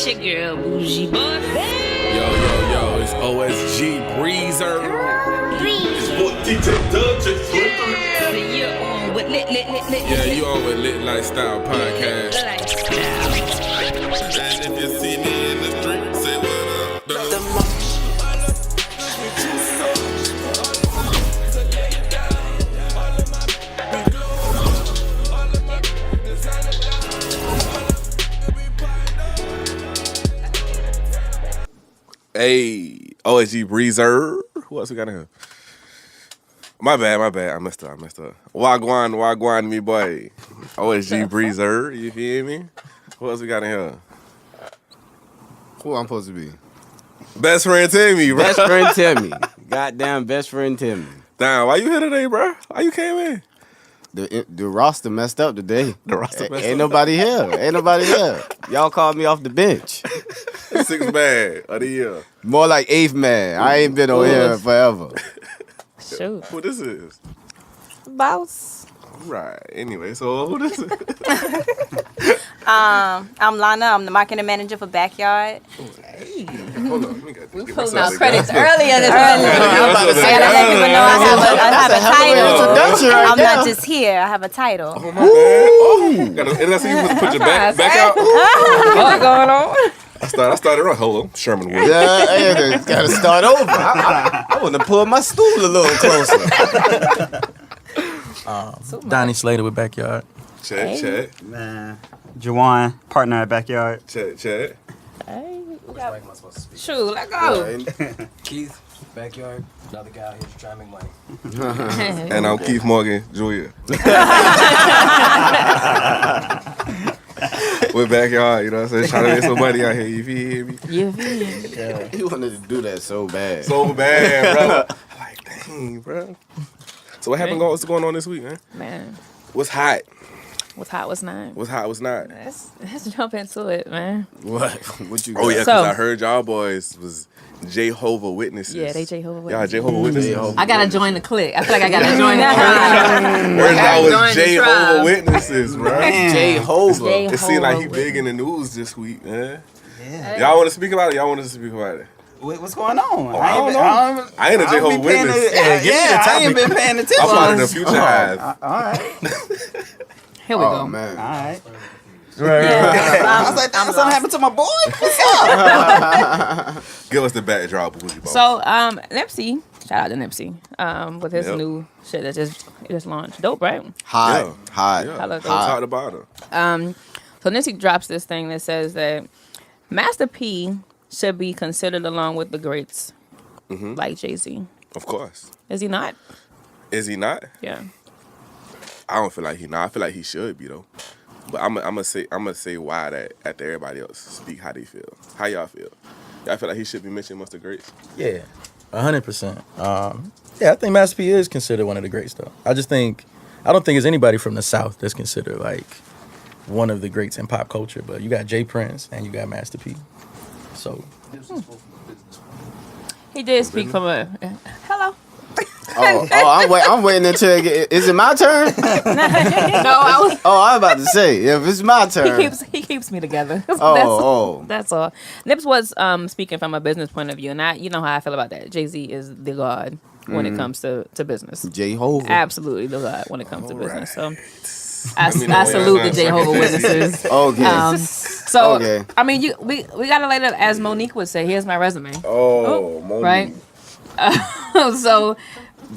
It's your girl, Bougie Boy. Yo, it's OSG Breezer. Breeze. You're on with Lit. Yeah, you on with Litlifestyle podcast. Lifestyle. And if you see me in the street, say what up. Hey, OSG Breezer. Who else we got in here? My bad. I messed up. Wagwan, me boy. OSG Breezer, you feel me? Who else we got in here? Who I'm supposed to be? Best friend Timmy, bro. Best friend Timmy. Goddamn best friend Timmy. Damn, why you here today, bro? Why you came in? The roster messed up today. The roster messed Ain't up. nobody here. Y'all called me off the bench. 6th man of the year. More like 8th man. I ain't been on here forever. Shoot. Who this is? Boss. Right. Anyway, so who this is? I'm Lana. I'm the marketing manager for Backyard. Hold on. We pulling out credits earlier. I'm about to say, I gotta let people know I have a title. introduction right I'm there. not just here. I have a title. Oh, my bad. Oh. And I see you put your back out. What's going on? I started wrong. Hello, Sherman Wood. Yeah, I gotta start over. I want to pull my stool a little closer. Donnie Slater with Backyard. Chat. Man, Jawan, partner at Backyard. Chat. Hey, shoot, let go. Keith, Backyard. Another guy out here trying to make money. And I'm Keith Morgan Jr. We're Backyard, you know what I'm saying? Trying to make some money out here, you feel me? Yeah. He wanted to do that so bad. So bad, bro. I'm like, dang, bro. So what's going on this week, man? Man, What's hot? what's hot, what's not? What's hot, what's not? Let's jump into it, man. What you got? Oh, yeah, because So- I heard y'all boys was Jehovah Witnesses. Yeah, they Jehovah Y'all Witnesses. Jehovah Witnesses? Jehovah. I gotta join the clique. I feel like I gotta join the tribe. Where's y'all Join was the Jehovah tribe. Witnesses, bro? Jehovah. It seemed like he Jehovah big in the news this week, man. Yeah. Y'all want to speak about it? Y'all want us to speak about it? What's going on? I don't know. I ain't a Jehovah Witness. I ain't been paying attention. I'm part of the future hive. All right. Here we Oh, go. man. All right. Yeah. I was like, damn, something happened to my boy? What's up? Give us the backdrop, Bougie Boy. So, Nipsey, shout out to Nipsey, with his Yep. new shit that just launched. Dope, right? Hot. Yeah. Hello, Top to bottom. So Nipsey drops this thing that says that Master P should be considered along with the greats, like Jay-Z. Of course. Is he not? Is he not? Yeah. I don't feel like he not. I feel like he should be though. But I'm gonna say why that after everybody else speak how they feel. How y'all feel? Y'all feel like he should be mentioned amongst the greats? Yeah, 100%. Yeah, I think Master P is considered one of the greats, though. I don't think there's anybody from the South that's considered like one of the greats in pop culture. But you got Jay Prince and you got Master P. So He did speak from a hello. I'm waiting until it is it my turn? No, I was. Oh, I'm about to say if it's my turn. He keeps me together. Oh. That's all. Nips was speaking from a business point of view, and you know how I feel about that. Jay-Z is the god when it comes to business. Jehovah. Absolutely the god when it comes to business. So Let me know I when salute y'all the Jehovah Witnesses. Okay. So Okay. I mean, we gotta lay it as Monique would say. Here's my resume. Oh, Monique. Right. So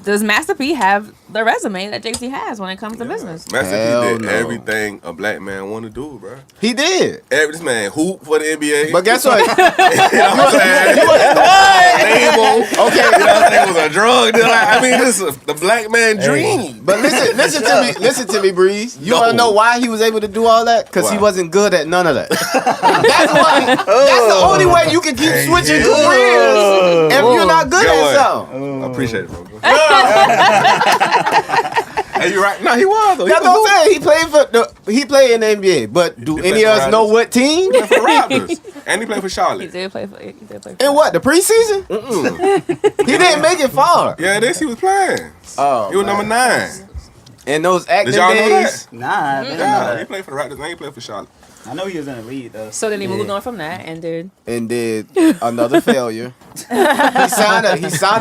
does Master P have the resume that Jay-Z has when it comes to business? Master Hell P did no. everything a black man want to do, bro. He did. This man hoop for the NBA. But guess what? You know what I'm saying? Label. Okay. You know what I'm saying? Was a drug dealer. I mean, this is the black man dream. But listen to me, Breeze. You No. wanna know why he was able to do all that? Because he Why? wasn't good at none of that. That's why. That's the only way you can keep switching careers if you're not good Get at what? something. I appreciate it, bro. Hey, you right? No, he was though. That's what I'm saying. He played in the NBA. But do He any played of for us know Raptors. what team? He played for Raptors, and he played for He Charlotte. did play for. In what? The preseason? He didn't make it far. Yeah, he was playing. Oh, He was man. number 9. In those acting Did y'all know days. that? Nah, I didn't know Yeah, that. he played for the Raptors and he played for Charlotte. I know he was in the lead though. So then he moved on from that and did. And did another failure. He signed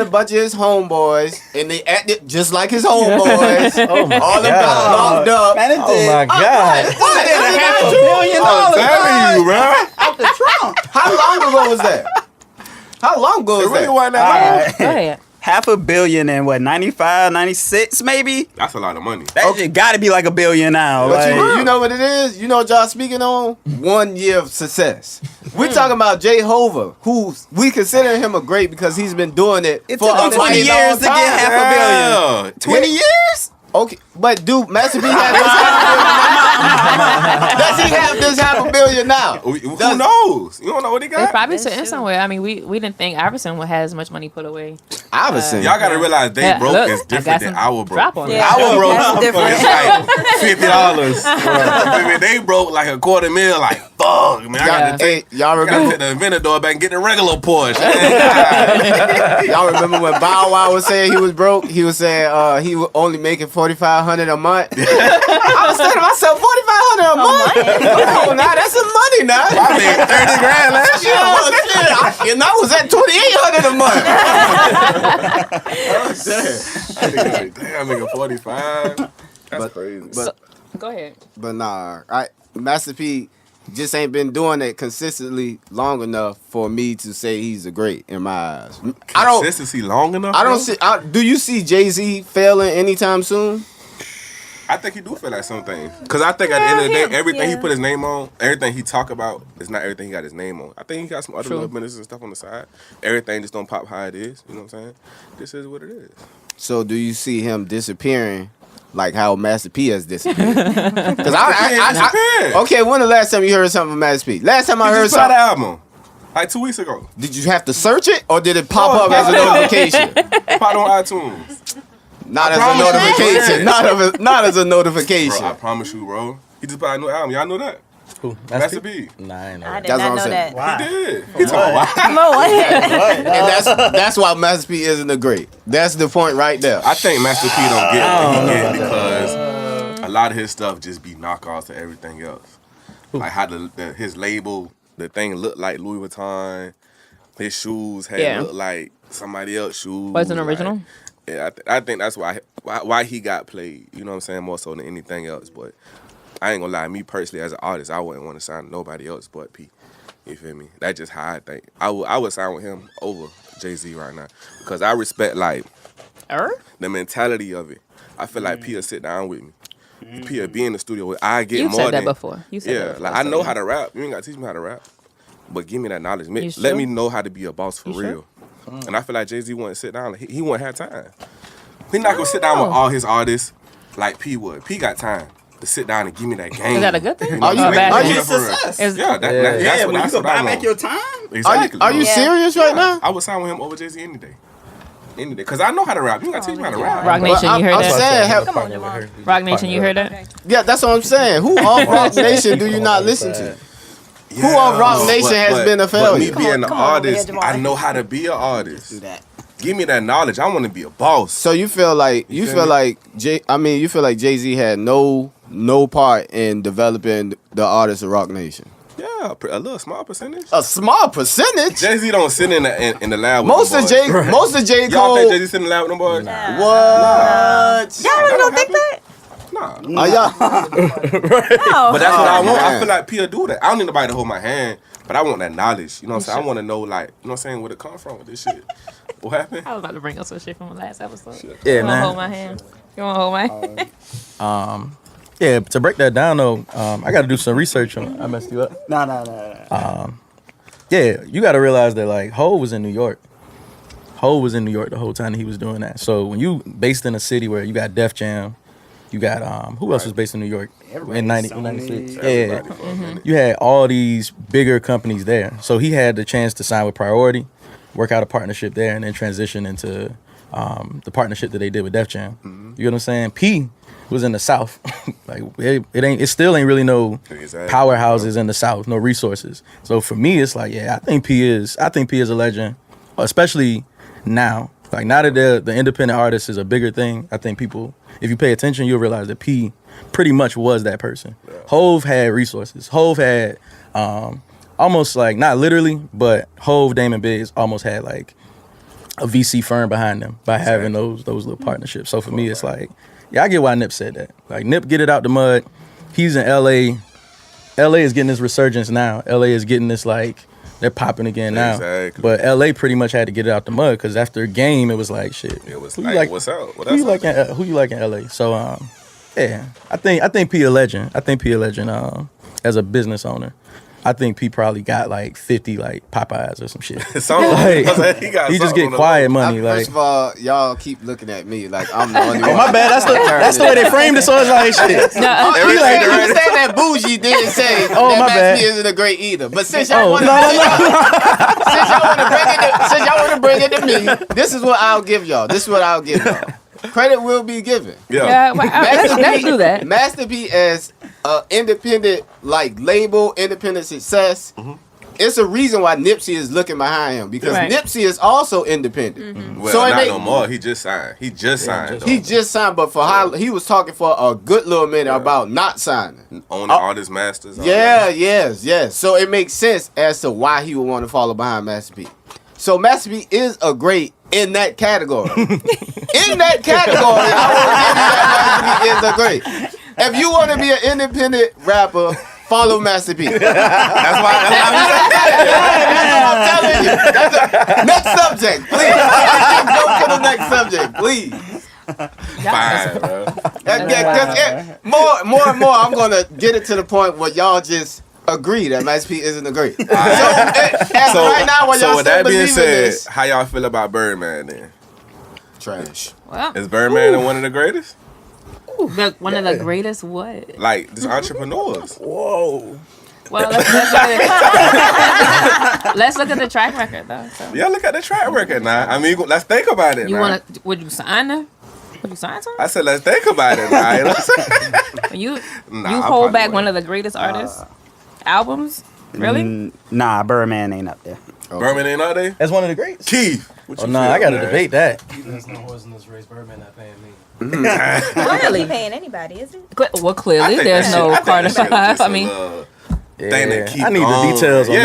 a bunch of his homeboys, and they acted just like his homeboys. Oh my All them got locked up. Man, it Oh did. my God. What? $500 million. I'm telling you, bro. After Trump. How long ago was that? How long ago It was really that? wasn't that long. Go ahead. $500 million in what, 95, 96 maybe? That's a lot of money. That shit gotta be like $1 billion now. But Like, you know what it is? You know what y'all speaking on? 1 year of success. We're talking about Jehovah, who we consider him a great because he's been doing it it for took a him 20 mighty years long to get time. $500 million. Yeah. 20 years? Okay, but dude, Master P has this $500 million. Does he have this $500 million now? Who knows? You don't know what he It's got? probably sitting somewhere. I mean, we didn't think Iverson would have as much money put away. Iverson. Y'all gotta realize they Yeah, broke look, is I different got than some our broke. drop on it. Yeah. Our broke That's different. it's like $50. They broke like a $250,000. Like fuck, man. I gotta take. Y'all Gotta remember? take the Aventador back and get the regular Porsche. Y'all remember when Bow Wow was saying he was broke? He was saying he was only making $4,500 a month. I was saying to myself, $4,500 a month. Come on, now that's some money now. I made 30 grand last year. And I was at $2,800 a month. Damn, nigga, 45. That's crazy. But Go ahead. but nah, Master P just ain't been doing it consistently long enough for me to say he's a great in my eyes. Consistency long enough? I don't bro? see. Do you see Jay-Z failing anytime soon? I think he do feel like some things. Because I think at the end of the day, everything he yeah. put his name on, everything he talk about is not everything he got his name on. I think he got some other True. little business and stuff on the side. Everything just don't pop how it is. You know what I'm saying? This is what it is. So do you see him disappearing like how Master P has disappeared? Because I okay, when the last time you heard something from Master P? Last time I He heard just put out something, an album. Like 2 weeks ago. did you have to search it or did it pop up as a notification? Pop on iTunes. Not as a promise you. notification. Not as a notification. Bro, I promise you, bro. He just put out a new album. Y'all know that? Who? Master P. Nah, I ain't know I that. did That's not what I'm know saying. that. He did. He told me why. No, what? And that's why Master P isn't a great. That's the point right there. I think Master P don't get what he get because a lot of his stuff just be knockoffs to everything else. Like how his label, the thing looked like Louis Vuitton. His shoes had looked like somebody else's shoes. Wasn't like, original? Yeah, I think that's why he got played. You know what I'm saying? More so than anything else. But I ain't gonna lie. Me personally, as an artist, I wouldn't want to sign to nobody else but P. You feel me? That's just how I think. I would sign with him over Jay-Z right now because I respect like the mentality of it. I feel like P will sit down with me. P will be in the studio with. I get You've more said that than before. You said that yeah. before, Like I so know yeah. how to rap. You ain't gotta teach me how to rap. But give me that knowledge. You Let sure? me know how to be a boss for You real. sure? And I feel like Jay-Z wouldn't sit down. Like, he wouldn't have time. He not gonna sit down with all his artists like P would. P got time to sit down and give me that game. Is that a good thing? Are you- Or a bad are thing? you- success. Is- Yeah, that's Yeah, what when that's you what go buy I back know. your time. Exactly. Are you Yeah. serious right now? I would sign with him over Jay-Z any day. Any day. Because I know how to rap. You gotta teach me how to rap. Rock Nation, you heard I'm that? saying, Come on, Jamal. Rock Nation, you heard that? yeah, that's what I'm saying. Who off Rock Nation do you not listen to? Who on Rock Nation has been a But failure? me being an come on over here, artist, Jamal. I know how to be an artist. Do that. Give me that knowledge. I want to be a boss. So you feel like You feel you feel like Jay-Z had no part in developing the artists of Rock Nation. Yeah, a little small percentage. A small percentage. Jay-Z don't sit in the lab with Most them of boys. J Y'all think Cole. Jay-Z sit in the lab with them boys? What? Y'all really don't think that? Nah. Are y'all? No. But that's what I want. I man. feel like P'll do that. I don't need nobody to hold my hand, but I want that knowledge. You know what I'm saying? I want to know, like, you know what I'm saying, where it come from with this shit. What happened? I was about to bring up some shit from the last episode. Yeah, You wanna man. hold my hand? You want to hold my hand? Yeah, to break that down though, I got to do some research on. I messed you up. No. Yeah, you got to realize that like Hov was in New York. Hov was in New York the whole time that he was doing that. So when you based in a city where you got Def Jam, you got who else was based in New York in 96? Yeah, Everybody. you had all these bigger companies there. So he had the chance to sign with Priority, work out a partnership there, and then transition into the partnership that they did with Def Jam. You know what I'm saying? P was in the South. Like it still ain't really no Exactly. powerhouses in the South, no resources. So for me, it's like, yeah, I think P is a legend, especially now. Like now that the independent artist is a bigger thing, I think people, if you pay attention, you'll realize that P pretty much was that person. Hove had resources. Hove had almost like, not literally, but Hove, Damon Biggs almost had like a VC firm behind them by having those little partnerships. So for me, it's like, yeah, I get why Nip said that. Like, Nip get it out the mud. He's in LA. LA is getting this resurgence now. LA is getting this, like, they're popping again now. Exactly. But LA pretty much had to get it out the mud because after a game, it was like, shit. It was who like, you like, what's up? What who you else? like who you like in LA? So, yeah, I think P a legend. I think P a legend as a business owner. I think P probably got like 50 like Popeyes or some shit. Like, he just get quiet money. Like, first of all, y'all keep looking at me like I'm the only one. oh my bad. That's the way they framed it. So it's like shit. You saying that bougie didn't say Oh, that my Master bad. P isn't a great eater. But since y'all Oh, want to bring it to me, this is what I'll give y'all. Credit will be given. Yeah, well, let's do that. Master P as independent like label, independent success. It's a reason why Nipsey is looking behind him because Nipsey is also independent. Well, So not no more. He just signed. He just signed, but for how he was talking for a good little minute about not signing. owning artist masters. Yes. So it makes sense as to why he would want to follow behind Master P. So Master P is a great in that category. In that category, I want to give you that Master P is a great. If you want to be an independent rapper, follow Master P. That's why I'm telling you. Next subject, please. Go to the next subject, please. Fine, bro. More and more, I'm gonna get it to the point where y'all just agree that Master P isn't a great. So right now, when y'all with still that being believing said, this, how y'all feel about Birdman then? trash. Well, Is Birdman one of the greatest? one of the greatest what? Like, just entrepreneurs. whoa. Well, let's look at the track record though. So. Yeah, look at the track record now. I mean, let's think about it. You now. would you sign her? Would you sign something? I said, let's think about it now. You know what I'm saying? You Nah, you I hold probably back one wouldn't. of the greatest artists albums? Really? Nah, Birdman ain't up there. Birdman ain't out there? That's one of the greats. Keith. What Oh you no, feel, I gotta man? debate that. There's no horse in this race. Birdman not paying me. Really? He paying anybody, is he? Well, I clearly think there's that no shit- Carter I think that shit is Five. just I mean, thing that keep I need going. the details on yeah,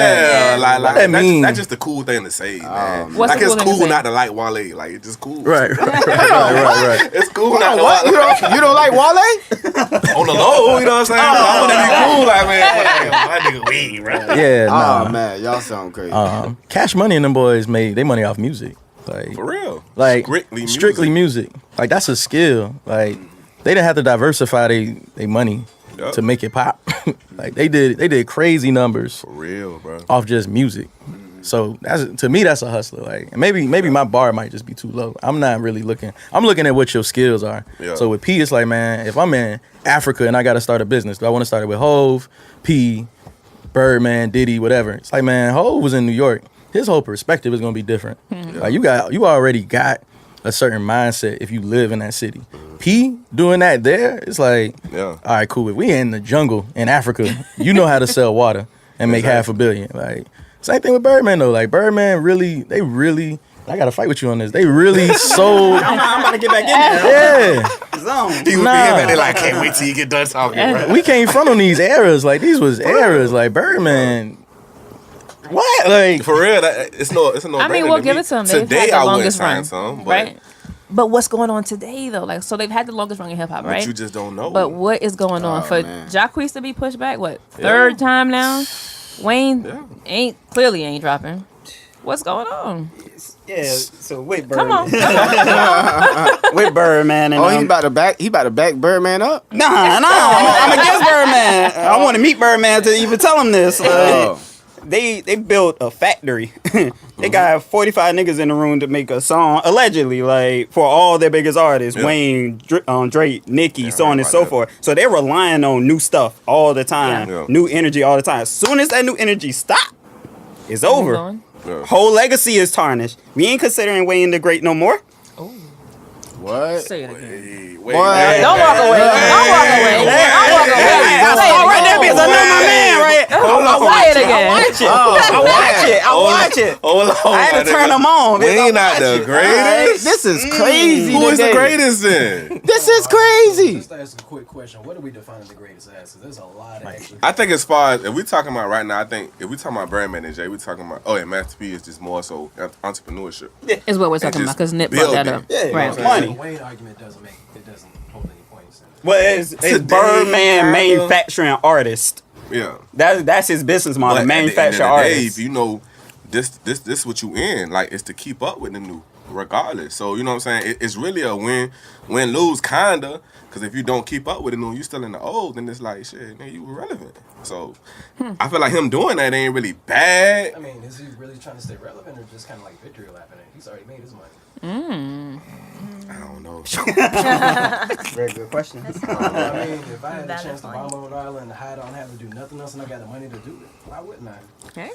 that. like What that mean? that's just a cool thing to say, man. What's like the it's cool thing to cool say? not to like Wale. Like it's just cool. Right. It's cool not to What? like You don't like Wale? on the low. You know what I'm saying? I want to be cool, like man. My nigga weed, bro. Yeah, Oh nah. man, y'all sound crazy. Cash Money and them boys made their money off music. Like, For real. like Strictly music. Like that's a skill. Like they didn't have to diversify their money Yup. to make it pop. Like they did crazy numbers For real, bro. off just music. So to me that's a hustler. Like and maybe my bar might just be too low. I'm not really looking. I'm looking at what your skills are. Yeah. So with P, it's like, man, if I'm in Africa and I got to start a business, do I want to start it with Hove, P, Birdman, Diddy, whatever? It's like, man, Hove was in New York. His whole perspective is gonna be different. Like you already got a certain mindset if you live in that city. P doing that there, it's like, all right, cool. If we in the jungle in Africa, you know how to sell water and make $500 million. Like same thing with Birdman though. Like Birdman they really. I gotta fight with you on this. They really sold. I'm about to get back in there. Yeah, Zone. He was Nah. being they like, can't wait till you get done talking, bro. we came from these eras. Like these was eras. Like Birdman. What? Like For real, it's no. I mean, we'll give it to them. They've Today had the I wouldn't longest sign run, some, but, right? But what's going on today though? Like, so they've had the longest run in hip hop, but right? you just don't know. But what is going on for man. Jacquees to be pushed back? What third time now? Wayne ain't dropping. What's going on? Yeah, so wait, Come Birdman. on. With Birdman and He about to back Birdman up. Nah, I'm against Birdman. I want to meet Birdman to even tell him this. They built a factory. They got 45 niggas in the room to make a song, allegedly, like for all their biggest artists, Wayne, Drake, Nicki, so on and so forth. So they're relying on new stuff all the time, new energy all the time. As soon as that new energy stop, it's over. Going? Whole legacy is tarnished. We ain't considering Wayne the Great no more. What? Say it again. Wait, Boy, Don't walk away. Don't walk away. Don't walk away. Hey, I saw right there because I know my man right. Say it again. I watch it. Hold on. I had to turn them on. We ain't not the greatest. This is crazy. Who is the nigga. greatest then? This is crazy. Just to ask a quick question. What are we defining the greatest as? 'Cause there's a lot of extra. I think as far as if we talking about right now, I think if we talking about Birdman and Jay, we talking about Master P is just more so entrepreneurship. Is what we're talking about because Nip brought that up. Yeah, Right. money. The Wayne argument doesn't hold any points. Well, it's Today, Birdman kinda. manufacturing artist. Yeah. That's his business model. But Manufacture at the end of the day, artist. if you know this what you in, like it's to keep up with the new, regardless. So you know what I'm saying? It's really a win lose kinda. Because if you don't keep up with the new, you still in the old, then it's like shit, man, you irrelevant. So I feel like him doing that ain't really bad. I mean, is he really trying to stay relevant or just kind of like victory lapping it? He's already made his money. I don't know. Very good question. I mean, if I had a Valid chance to buy point. my own island and hide on having to do nothing else and I got the money to do it, why wouldn't I? Okay.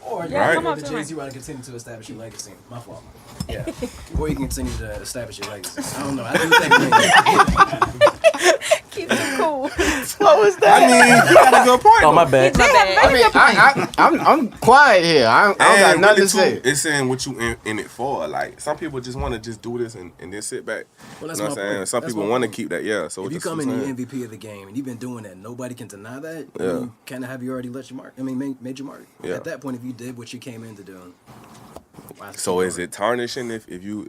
Or Yeah, come on, the come on. Jay-Z want to continue to establish your legacy. My fault. Yeah. Or you can continue to establish your legacy. I don't know. I do think Keep it cool. I mean, you got a good point. Oh, my though. bad. I mean, I'm quiet here. I don't got And nothing really to say. too, it's saying what you in it for. Like some people just want to just do this and then sit back. Well, that's you know what my I'm saying? point. Some That's people my want to point. keep that. Yeah. So if you that's come what in I'm the saying. MVP of the game and you've been doing that, nobody can deny that. Yeah. You kind of have you already let your mark. I mean, made your mark. Yeah. At that point, if you did what you came into doing. why So keep is doing it tarnishing if you're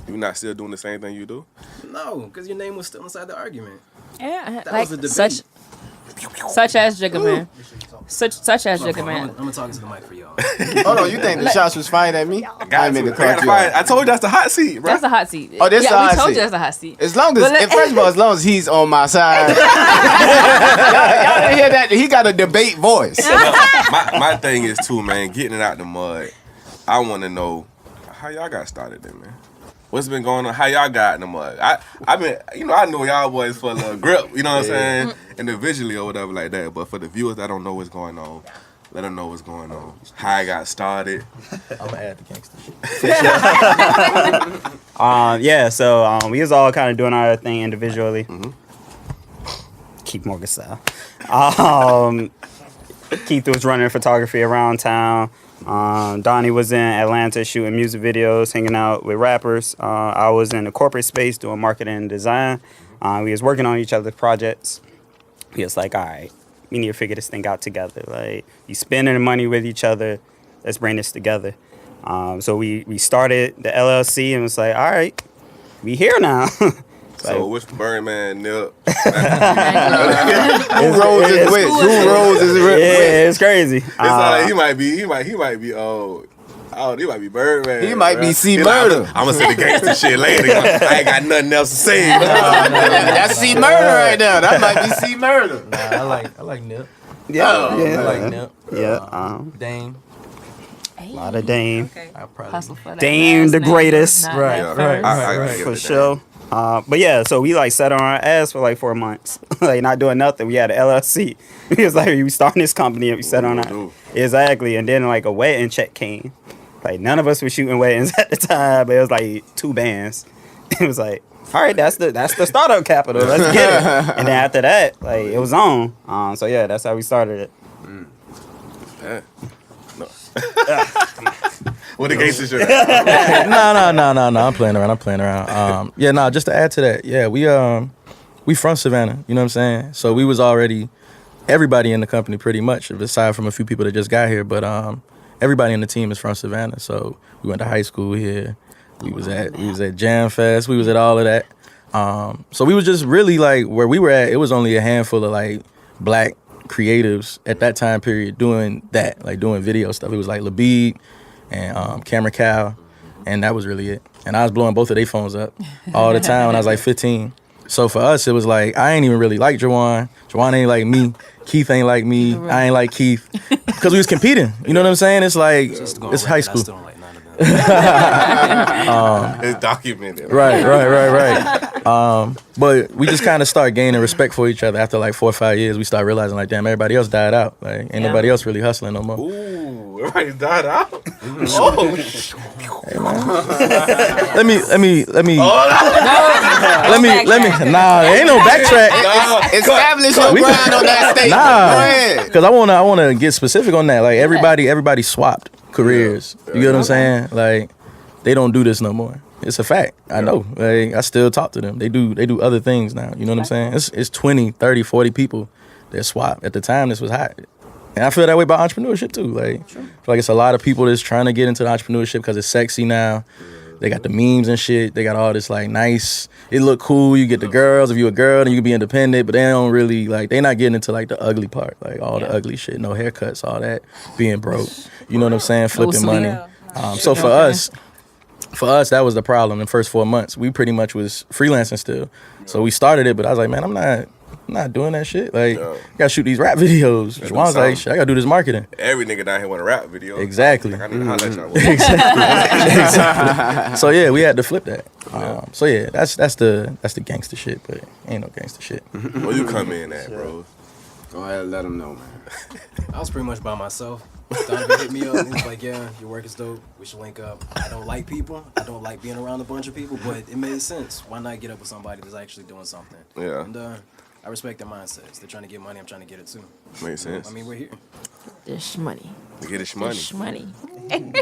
not still doing the same thing you do? No, because your name was still inside the argument. Yeah, That like was a debate. such as Jigga Man. Such as Jigga I'm Man. gonna talk into the mic for y'all. Hold on, you think the shots was fired at me? I mean to cut you off. I told you that's the hot seat, bro. That's the hot seat. Oh, this yeah, the hot we told seat. you that's the hot seat. As long as, But let- first of all, as long as he's on my side, y'all didn't hear that? He got a debate voice. my thing is too, man, getting it out the mud. I want to know how y'all got started then, man. What's been going on? How y'all got in the mud? I've been, I know y'all boys for the grip, you know what I'm saying? Individually or whatever like that. But for the viewers that don't know what's going on, let them know what's going on. How I got started. I'm gonna add the gangster shit. Yeah, so we was all kind of doing our thing individually. Mm-hmm. Keith Morgan style. Keith was running photography around town. Donnie was in Atlanta shooting music videos, hanging out with rappers. I was in the corporate space doing marketing and design. We was working on each other's projects. We was like, all right, we need to figure this thing out together. Like, you spending the money with each other. Let's bring this together. So we started the LLC and was like, all right, we here now. So which Birdman, Nip? Who Rose is with? Who Rose is with? Yeah, it's crazy. It's like he might be old. Oh, he might be Birdman. He might be bro. C He like, Murder. I'm gonna say the gangster shit later. I ain't got nothing else to say. That's C Murder right now. That might be C Murder. Nah, I like Nip. Yeah, I like Nip. yeah. Dame. A lot of Dame. Okay. I probably. Hustle for that Dame last the name, greatest. not Right, that right, first. I right. get For it, sure. But yeah, so we like sat on our ass for like 4 months, like not doing nothing. We had an LLC. We was like, we starting this company and we sat on our exactly. And then like a wedding check came. Like none of us were shooting weddings at the time, but it was like 2 bands. It was like, all right, that's the startup capital. Let's get it. And then after that, like it was on. So yeah, that's how we started it. Yeah. No. What the gangster shit? No. I'm playing around. Just to add to that, yeah, we from Savannah. You know what I'm saying? So we was already everybody in the company pretty much, aside from a few people that just got here. But everybody in the team is from Savannah. So we went to high school here. We was at Jam Fest. We was at all of that. So we was just really like where we were at. It was only a handful of like black creatives at that time period doing that, like doing video stuff. It was like Labib and Camera Cow, and that was really it. And I was blowing both of their phones up all the time when I was like 15. So for us, it was like I ain't even really like Jawan. Jawan ain't like me. Keith ain't like me. I ain't like Keith. Because we was competing. You know what I'm saying? It's like, it's high school. I still don't like none of them. It's documented. Right. But we just kind of start gaining respect for each other after like 4 or 5 years. We start realizing like, damn, everybody else died out. Like, ain't nobody else really hustling no more. Ooh, everybody died out. Oh, Let me. Nah, ain't no backtrack. Establish your ground on that statement. Go Nah, ahead. because I wanna get specific on that. Like everybody swapped careers. You get what I'm saying? Like they don't do this no more. It's a fact. I know. Like I still talk to them. They do other things now. You know what I'm saying? It's 20, 30, 40 people that swap. At the time, this was hot. And I feel that way about entrepreneurship too. Like, I feel like it's a lot of people that's trying to get into the entrepreneurship because it's sexy now. They got the memes and shit. They got all this like nice. It look cool. You get the girls. If you a girl, then you can be independent. But they don't really like. They not getting into like the ugly part, like all the ugly shit. No haircuts, all that. Being broke. You know what I'm saying? Flipping money. So for us, that was the problem. In the first 4 months, we pretty much was freelancing still. So we started it, but I was like, man, I'm not doing that shit. Like, gotta shoot these rap videos. Juwan's like, shit, I gotta do this marketing. Every nigga down here want a rap video. Exactly. Like, I need to holler at y'all. Exactly. So yeah, we had to flip that. So yeah, that's the gangster shit, but ain't no gangster shit. Where you come in at, bro? Go ahead and let them know, man. I was pretty much by myself. Donovan hit me up and he was like, yeah, your work is dope. We should link up. I don't like people. I don't like being around a bunch of people, but it made sense. Why not get up with somebody that's actually doing something? Yeah. And I respect their mindsets. They're trying to get money. I'm trying to get it too. Makes sense. I mean, we're here. This money. To get his money. This money. You're in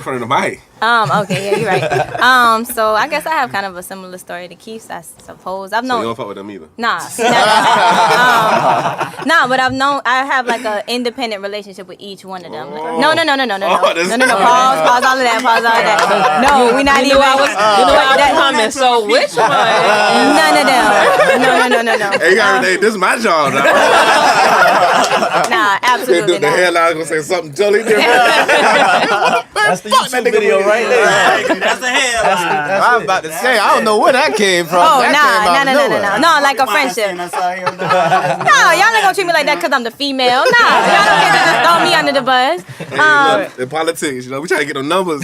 front of the mic. Okay, yeah, you're right. So I guess I have kind of a similar story to Keith's, I suppose. I've So known. you don't fuck with them either. Nah, but I have like an independent relationship with each one of them. No. Oh, this Pause all of that. No, we're not even. That comment. So which one? No. Hey, you gotta relate. This is my job now. Nah, absolutely The not. headline gonna say something totally different. That's the YouTube video right there. That's the hell. I was about to say, I don't know where that came from. Oh, That came out of nowhere. no, like a friendship. No, y'all not gonna treat me like that because I'm the female. Nah, y'all don't get to just throw me under the bus. In politics, you know, we try to get them numbers.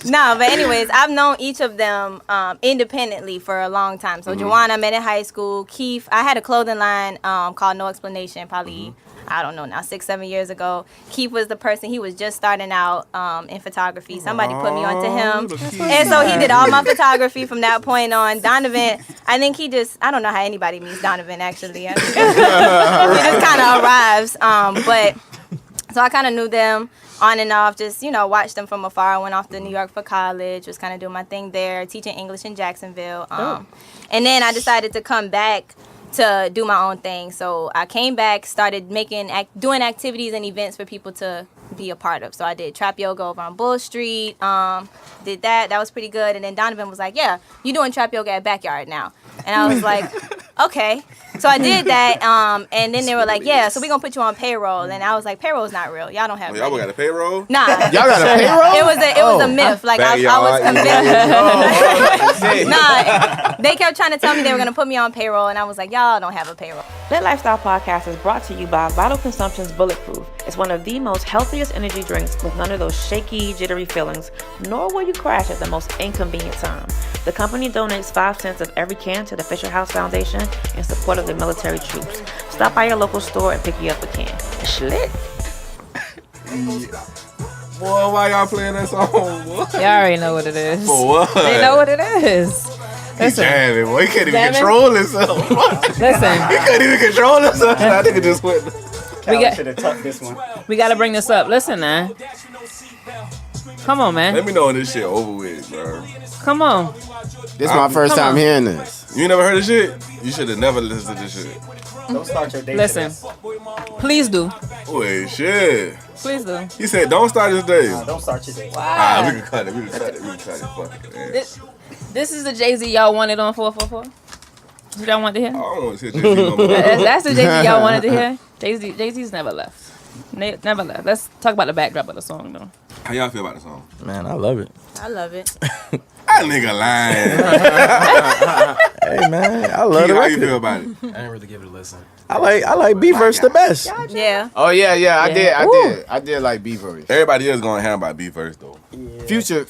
No, but anyways, I've known each of them independently for a long time. So Juwan, I met in high school. Keith, I had a clothing line called No Explanation, probably, I don't know now, 6-7 years ago. Keith was the person, he was just starting out in photography. Somebody put me onto him. And so he did all my photography from that point on. Donovan, I think I don't know how anybody meets Donovan actually. I mean, he just kind of arrives. But so I kind of knew them on and off, just, watched them from afar. I went off to New York for college, was kind of doing my thing there, teaching English in Jacksonville. And then I decided to come back to do my own thing. So I came back, started doing activities and events for people to be a part of. So I did trap yoga over on Bull Street, did that. That was pretty good. And then Donovan was like, yeah, you doing trap yoga at Backyard now. And I was like, okay. So I did that, and then they were like, yeah, so we're going to put you on payroll. And I was like, payroll's not real. Y'all don't have Y'all got a payroll? Nah. Y'all got a payroll? It was a myth. Like, I was convinced. Nah, they kept trying to tell me they were going to put me on payroll, and I was like, y'all don't have a payroll. Litlifestyle podcast is brought to you by Vital Consumption's Bulletproof. It's one of the most healthiest energy drinks with none of those shaky, jittery feelings, nor will you crash at the most inconvenient time. The company donates 5 cents of every can to the Fisher House Foundation in support of the military troops. Stop by your local store and pick you up a can. It's lit. Boy, why y'all playing that song, boy? Y'all already know what it is. For what? They know what it is. He's jamming, boy. He can't even control himself. Listen. He couldn't even control himself. That nigga just went. Should have tucked this one. We got to bring this up. Listen, man. Come on, man. Let me know when this shit over with, bro. Come on. This is my first time hearing this. You never heard this shit? You should have never listened to this shit. Don't start your day. Listen. Please do. Wait, shit. Please do. He said, don't start this day. Don't start your day. Alright, we can cut it. We can cut it. Fuck it, man. This is the Jay-Z y'all wanted on 444? What y'all want to hear? I don't want to see Jay-Z no more. That's the Jay-Z y'all wanted to hear? Jay-Z's never left. Never left. Let's talk about the backdrop of the song, though. How y'all feel about the song? Man, I love it. I love it. That nigga lying. Hey man, I love it. How you feel about it? I didn't really give it a listen. I like B-verse the best. Yeah. Oh, yeah, I did like B-verse. Everybody else going to have by B first, though. Future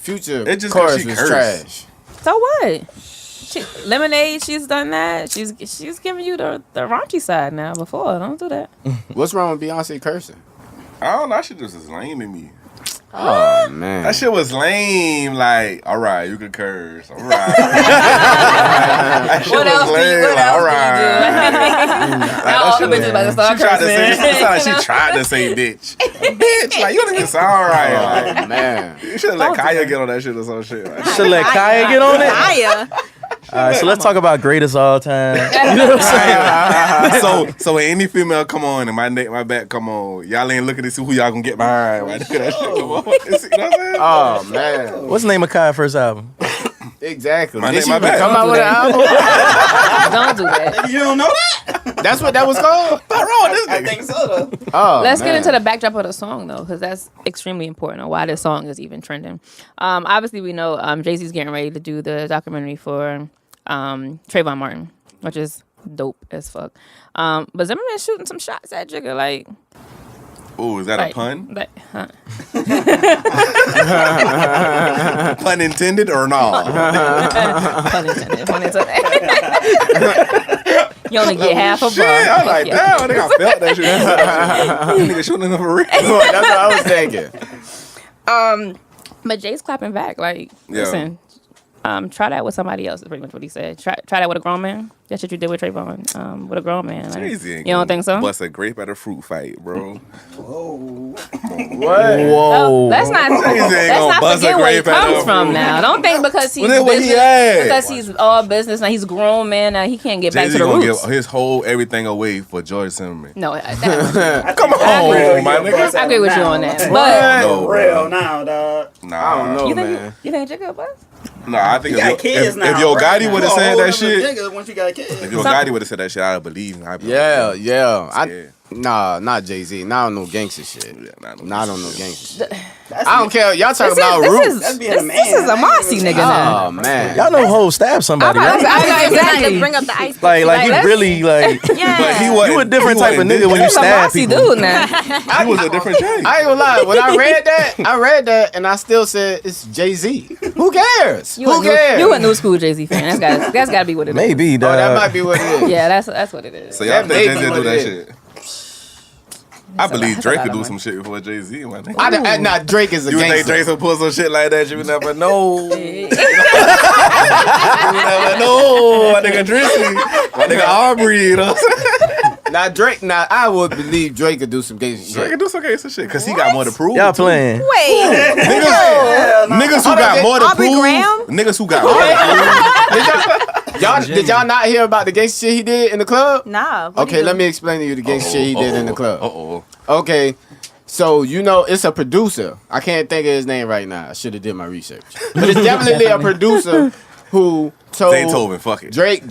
It just chorus she was cursed. trash. So what? Lemonade, she's done that. She's giving you the raunchy side now. Before, don't do that. What's wrong with Beyonce cursing? I don't know. That shit just is lame to me. Oh man. That shit was lame. Like, all right, you can curse. All right. That shit What was else do you, lame. what Like, else all do you right. do? Now all the bitches about to start She tried to cursing. say, it sounded like she tried to say bitch. Bitch, like, you don't even sound right. Like, Oh man. you should have let Kaya get on that shit or some shit. Like, Should let Kaya get on it. Kaya. All right, so let's talk about greatest all time. You know what I'm saying? so when any female come on and my back come on, y'all ain't looking to see who y'all gonna get behind. Right? Look at that shit come on. You know what I'm saying? Oh man. What's the name of Kaya's first album? Exactly. My Did name- she my even bad. come out with an album? Don't do that. You don't know that? That's what that was called? I think so though. Oh, Let's man. get into the backdrop of the song though, because that's extremely important on why this song is even trending. Obviously, we know Jay-Z's getting ready to do the documentary for Trayvon Martin, which is dope as fuck. But Zimmerman shooting some shots at Jigga, like. Ooh, is that like, a pun? Like, huh? Pun intended or no? Pun intended. Pun intended. You only get half a bar. Shit, I was like, Yeah. damn, I think I felt that shit. Nigga shooting him for real. That's what I was thinking. But Jay's clapping back. Like, Yeah. listen, try that with somebody else. Is pretty much what he said. Try that with a grown man. That's what you did with Trayvon. With a grown man. Like, Jay-Z you ain't don't think so? Bust a grape at a fruit fight, bro. What? Whoa. Let's not. ain't Let's gonna not bust a forget where he grape at comes a from. fruit. Now, don't think because he's Well, then where he business, at? because he's all business now. He's a grown man now. He can't get back Jay-Z to the gonna roots. give his whole everything away for George Zimmerman. No, Come on, my nigga. I agree with you on that. But But No, for real bro. now, dog. Nah, I don't know, you think man. you think Jigga buzz? No, I think You got kids now. if Yo right? Gotti would have You a said whole that other shit, nigga once you got kids. if Yo Gotti would have said that shit, I'd believe him. Yeah. Yeah. Nah, not Jay-Z. Not on no gangster shit. Yeah, Not on no gangster shit. That's I don't care. Y'all talking about roots. That's being a man. This is a Mossy nigga now. Oh man. Y'all know Ho stabbed somebody, I right? know Exactly. exactly. Bring up the ice. Like you that's- really like. Yeah. But he wasn't. You a different type of nigga when you He's a stab Mossy people. dude now. He was a different Jay. I ain't gonna lie. When I read that and I still said it's Jay-Z. Who cares? Who cares? You a new school Jay-Z fan. That's gotta be what it is. Maybe, Oh, dog. that might be what it is. Yeah, that's what it is. So y'all That think may Jay-Z be do what that it shit? I believe that's a Drake lot could of do money. some shit before Jay-Z. My nigga. Nah, Drake is a You would think gangster. Drake will pull some shit like that? You would never know. You would never know. My nigga Drizzy. My nigga Aubrey. You know what I'm saying? Now Drake. Now I would believe Drake could do some gangster Drake shit. can do some gangster shit because he got more to prove. Y'all playing? Wait. Niggas who got more to Aubrey prove. Graham? Niggas who got more to prove. Did y'all not hear about the gangster shit he did in the club? Nah. what Okay, he let do? me explain to you the gangster shit he did in the club. Uh-oh. Okay, so you know it's a producer. I can't think of his name right now. I should have did my research, but it's definitely a producer who told Beethoven, fuck it. Drake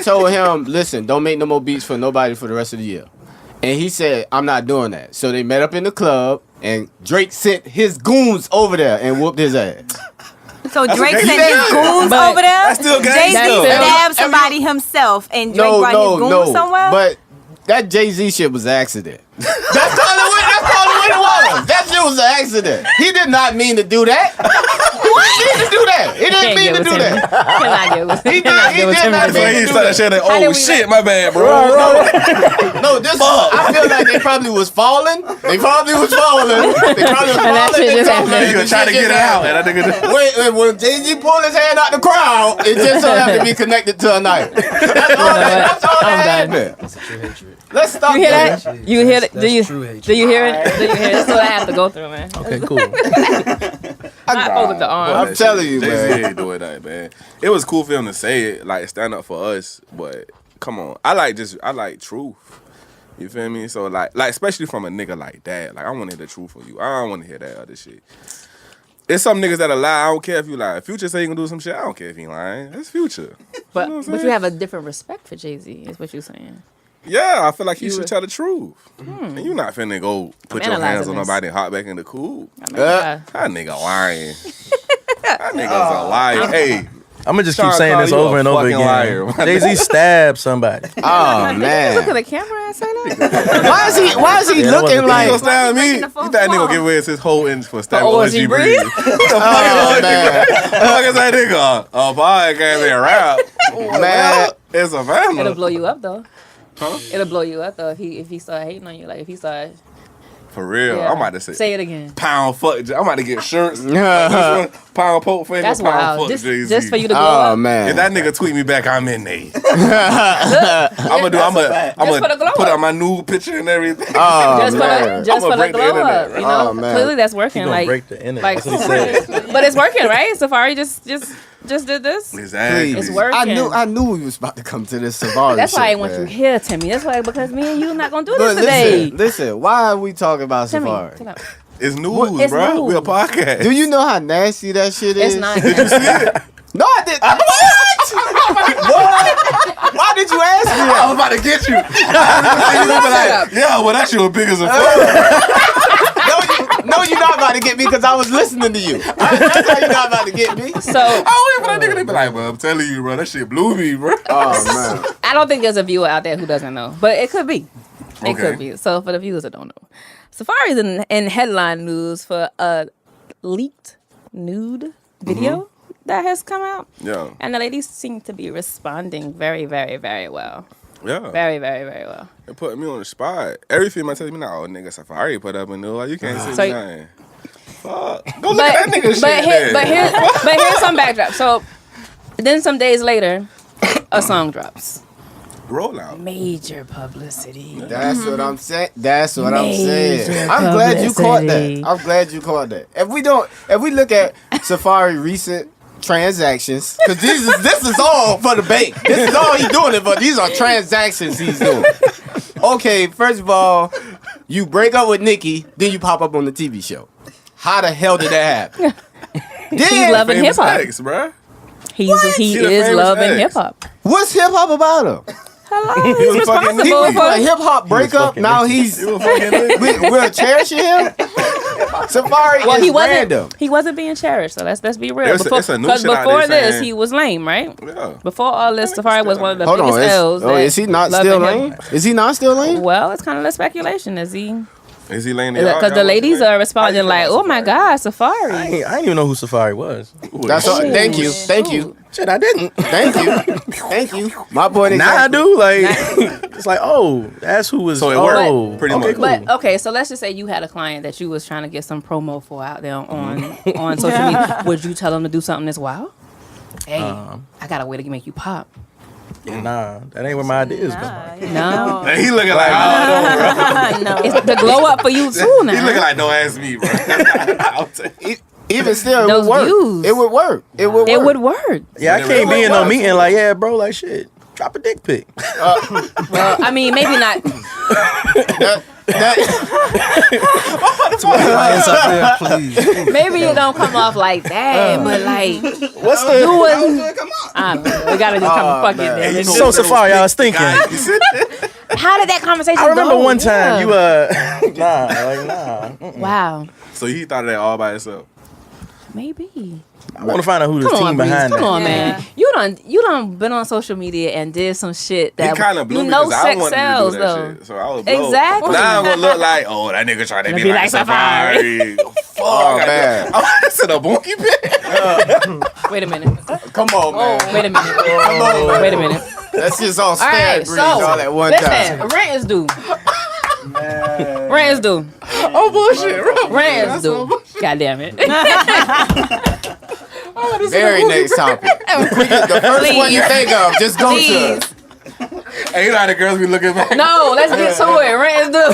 told him, listen, don't make no more beats for nobody for the rest of the year. And he said, I'm not doing that. So they met up in the club, and Drake sent his goons over there and whooped his ass. So Drake okay. sent Yeah. his goons But over there. that's still Jay-Z gangsta. stabbed somebody himself, and Drake brought his goons somewhere. But that Jay-Z shit was an accident. That's all it was. That shit was an accident. He did not mean to do that. He didn't mean to do that. He didn't Can't mean get to with do him. that. Cannot get with him. He Cannot did get with him. not So mean he to do started that. saying, How oh did we shit, my bad, bro. No, this I feel like they probably was falling. They probably was falling. that shit just happened. He was trying to get it out. And I think When Jay-Z pulled his hand out the crowd, it just so happened to be connected to a knife. That's all I'm that done. happened. That's a true hatred. Let's stop You hear that. that? You hear it? That's true hatred. Do you hear it? Do you hear it? That's what I have to go through, man. Okay, cool. Not folded the arm. I'm telling you, Jay-Z man. ain't doing that, man. It was cool for him to say it, like stand up for us, but come on. I like truth. You feel me? So like especially from a nigga like that. Like I want to hear the truth from you. I don't want to hear that other shit. It's some niggas that'll lie. I don't care if you lie. If Future say he can do some shit, I don't care if he lying. That's Future. But know what I'm but you saying? have a different respect for Jay-Z, is what you're saying. Yeah, I feel like he You should would- tell the truth. And you not finna go put I'm your hands analyzing on this. nobody and hop back in the cool. I mean, Uh, That nigga lying. That nigga's a liar. Hey, I'm gonna just Sean keep saying Carl, this you a over and over fucking again. liar, man. Jay-Z stabbed somebody. Oh look at man. the camera and say that. Why is he Yeah, that looking wasn't like? you gonna stab me? breaking You the think fourth that nigga wall. give away his whole inch for stabbing OG OG Breeze? Breeze? What the Oh fuck man. is that nigga? A podcast and rap. Man. It's a It'll family. blow you up though. Huh? It'll blow you up though if he start hating on you. Like if he start For real, Yeah. I'm about to say it again. pound fuck. I'm about to get shirts. Pound poke for him. That's pound wild. fuck Jay-Z. Just for you to glow up. man. If that nigga tweet me back, I'm in there. I'm gonna for the glow put up. out my nude picture and everything. Oh, Just man. for the break the glow internet. up. You know, Oh, man. clearly that's He working. gonna Like, break the internet. like, That's what he said. but it's working, right? Safari just did this. Exactly. It's working. I knew we was about to come to this Safari. That's why I shit, want man. you here, Timmy. That's why because me and you not gonna do But this today. listen, why are we talking about Timmy, Safari? chill out. It's news, It's bro. news. We a podcast. Do you know how nasty that shit is? It's not. Did you see it? No, I didn't. What? Why did you ask me I that? was about to get you. You gonna be like, yeah, well, that shit was big as a fuck. No, you're not about to get me because I was listening to you. That's how you're not about to get me. So I wait for that nigga to be like, bro, I'm telling you, bro, that shit blew me, bro. Oh, man. I don't think there's a viewer out there who doesn't know, but it could be. It Okay. could be. So for the viewers that don't know, Safari's in headline news for a leaked nude video that has come out, Yeah. and the ladies seem to be responding very, very, very well. Yeah. Very, very, very well. It put me on the spot. Every female tells me, "No, nigga, Safari put up a new. You can't say So- nothing." Fuck. Go look at that nigga shit. But here's some backdrop. So then some days later, a song drops. Roll out. Major publicity. That's what I'm saying. That's what I'm Major saying. I'm glad you caught publicity. that. I'm glad you caught that. If we look at Safari recent transactions, because this is all for the bank. This is all he's doing it for. These are transactions he's doing. Okay, first of all, you break up with Nikki, then you pop up on the TV show. How the hell did that happen? He's loving hip Famous hop. ex, bruh. He He the is famous loving ex. hip hop. What's hip hop about him? Hello, he's was fucking He responsible was a for. hip hop breakup. fucking Now Nikki. he's You was fucking nigga. we're cherishing him. Safari Well, is he wasn't. random. He wasn't being cherished. So let's be real. It's a new Because shit out before there this, saying- he was lame, right? Yeah. Before all this, Safari was one of the Hold biggest on, L's. that is he not loving still hip- lame? Is he not still lame? Well, it's kind of the speculation. Is he? Is he laying Because the ladies are responding like, "Oh my God, Safari." I didn't even know who Safari was. That's all. Ooh, Thank you. Shit, I didn't. Thank you. My boy didn't Now I got- do. Like, it's like, oh, that's who was. So it oh, worked, pretty okay, much. cool. But okay, so let's just say you had a client that you was trying to get some promo for out there on social media. Would you tell them to do something this wild? Hey, I got a way to make you pop. Nah, that ain't where my ideas come from. No, And he looking like, oh, No. it's the glow up for you too now. he looking like, don't ask me, bro. I'll take it. Even still, it Those would work. views. It would work. It would work. It would work. Yeah, I can't be in no meeting like, yeah, bro, like shit. Drop a dick pic. Well, I mean, maybe not. Hands up there, please. Maybe it don't come off like that, but like What's the? you wouldn't. We gotta just come fuck man. it. Then. So Safari, I was thinking. How did that conversation I remember go? one time Yeah. you nah. Wow, So he thought of that all by himself. maybe. I want to find out who the Come team on, Breeze. behind Come that. on, Yeah. man. You done been on social media and did some shit that He kind of blew you me know because I sex wanted sells to do that though. shit. So I was blown. Exactly. Now I'm gonna look like, oh, that nigga trying to be Be like like Safari. Fuck, Oh, I man. got to the bonky pit. Wait a minute. Come on, man. Wait a minute. Wait a minute. That's just all All stand right, breeze so all at one listen, time. rent is due. Rent is due. Oh bullshit, bro. Rent is due. God damn it. Very next topic. The first one you think of, just go to it. Hey, you know how the girls be looking back? No, let's get to it. Rent is due.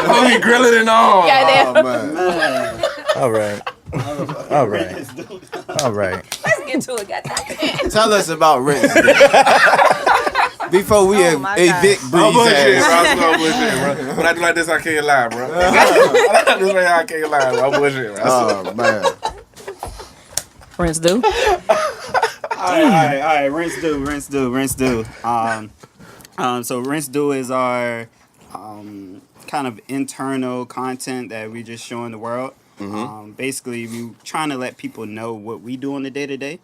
Oh, he grilling and all. God damn. Oh, man. All right. All right. All right. Let's get to it. Goddamn. Tell us about rent before we Oh, my evict I'm Breeze bullshit, bro. ass. I'm bullshit, bro. When I do like this, I can't lie, bro. I do this right here, I can't lie, bro. I'm bullshit, bro. Oh, man. Rent's due. All right. Rinse due. So rinse due is our kind of internal content that we just showing the world. Basically, we trying to let people know what we do on the day to day.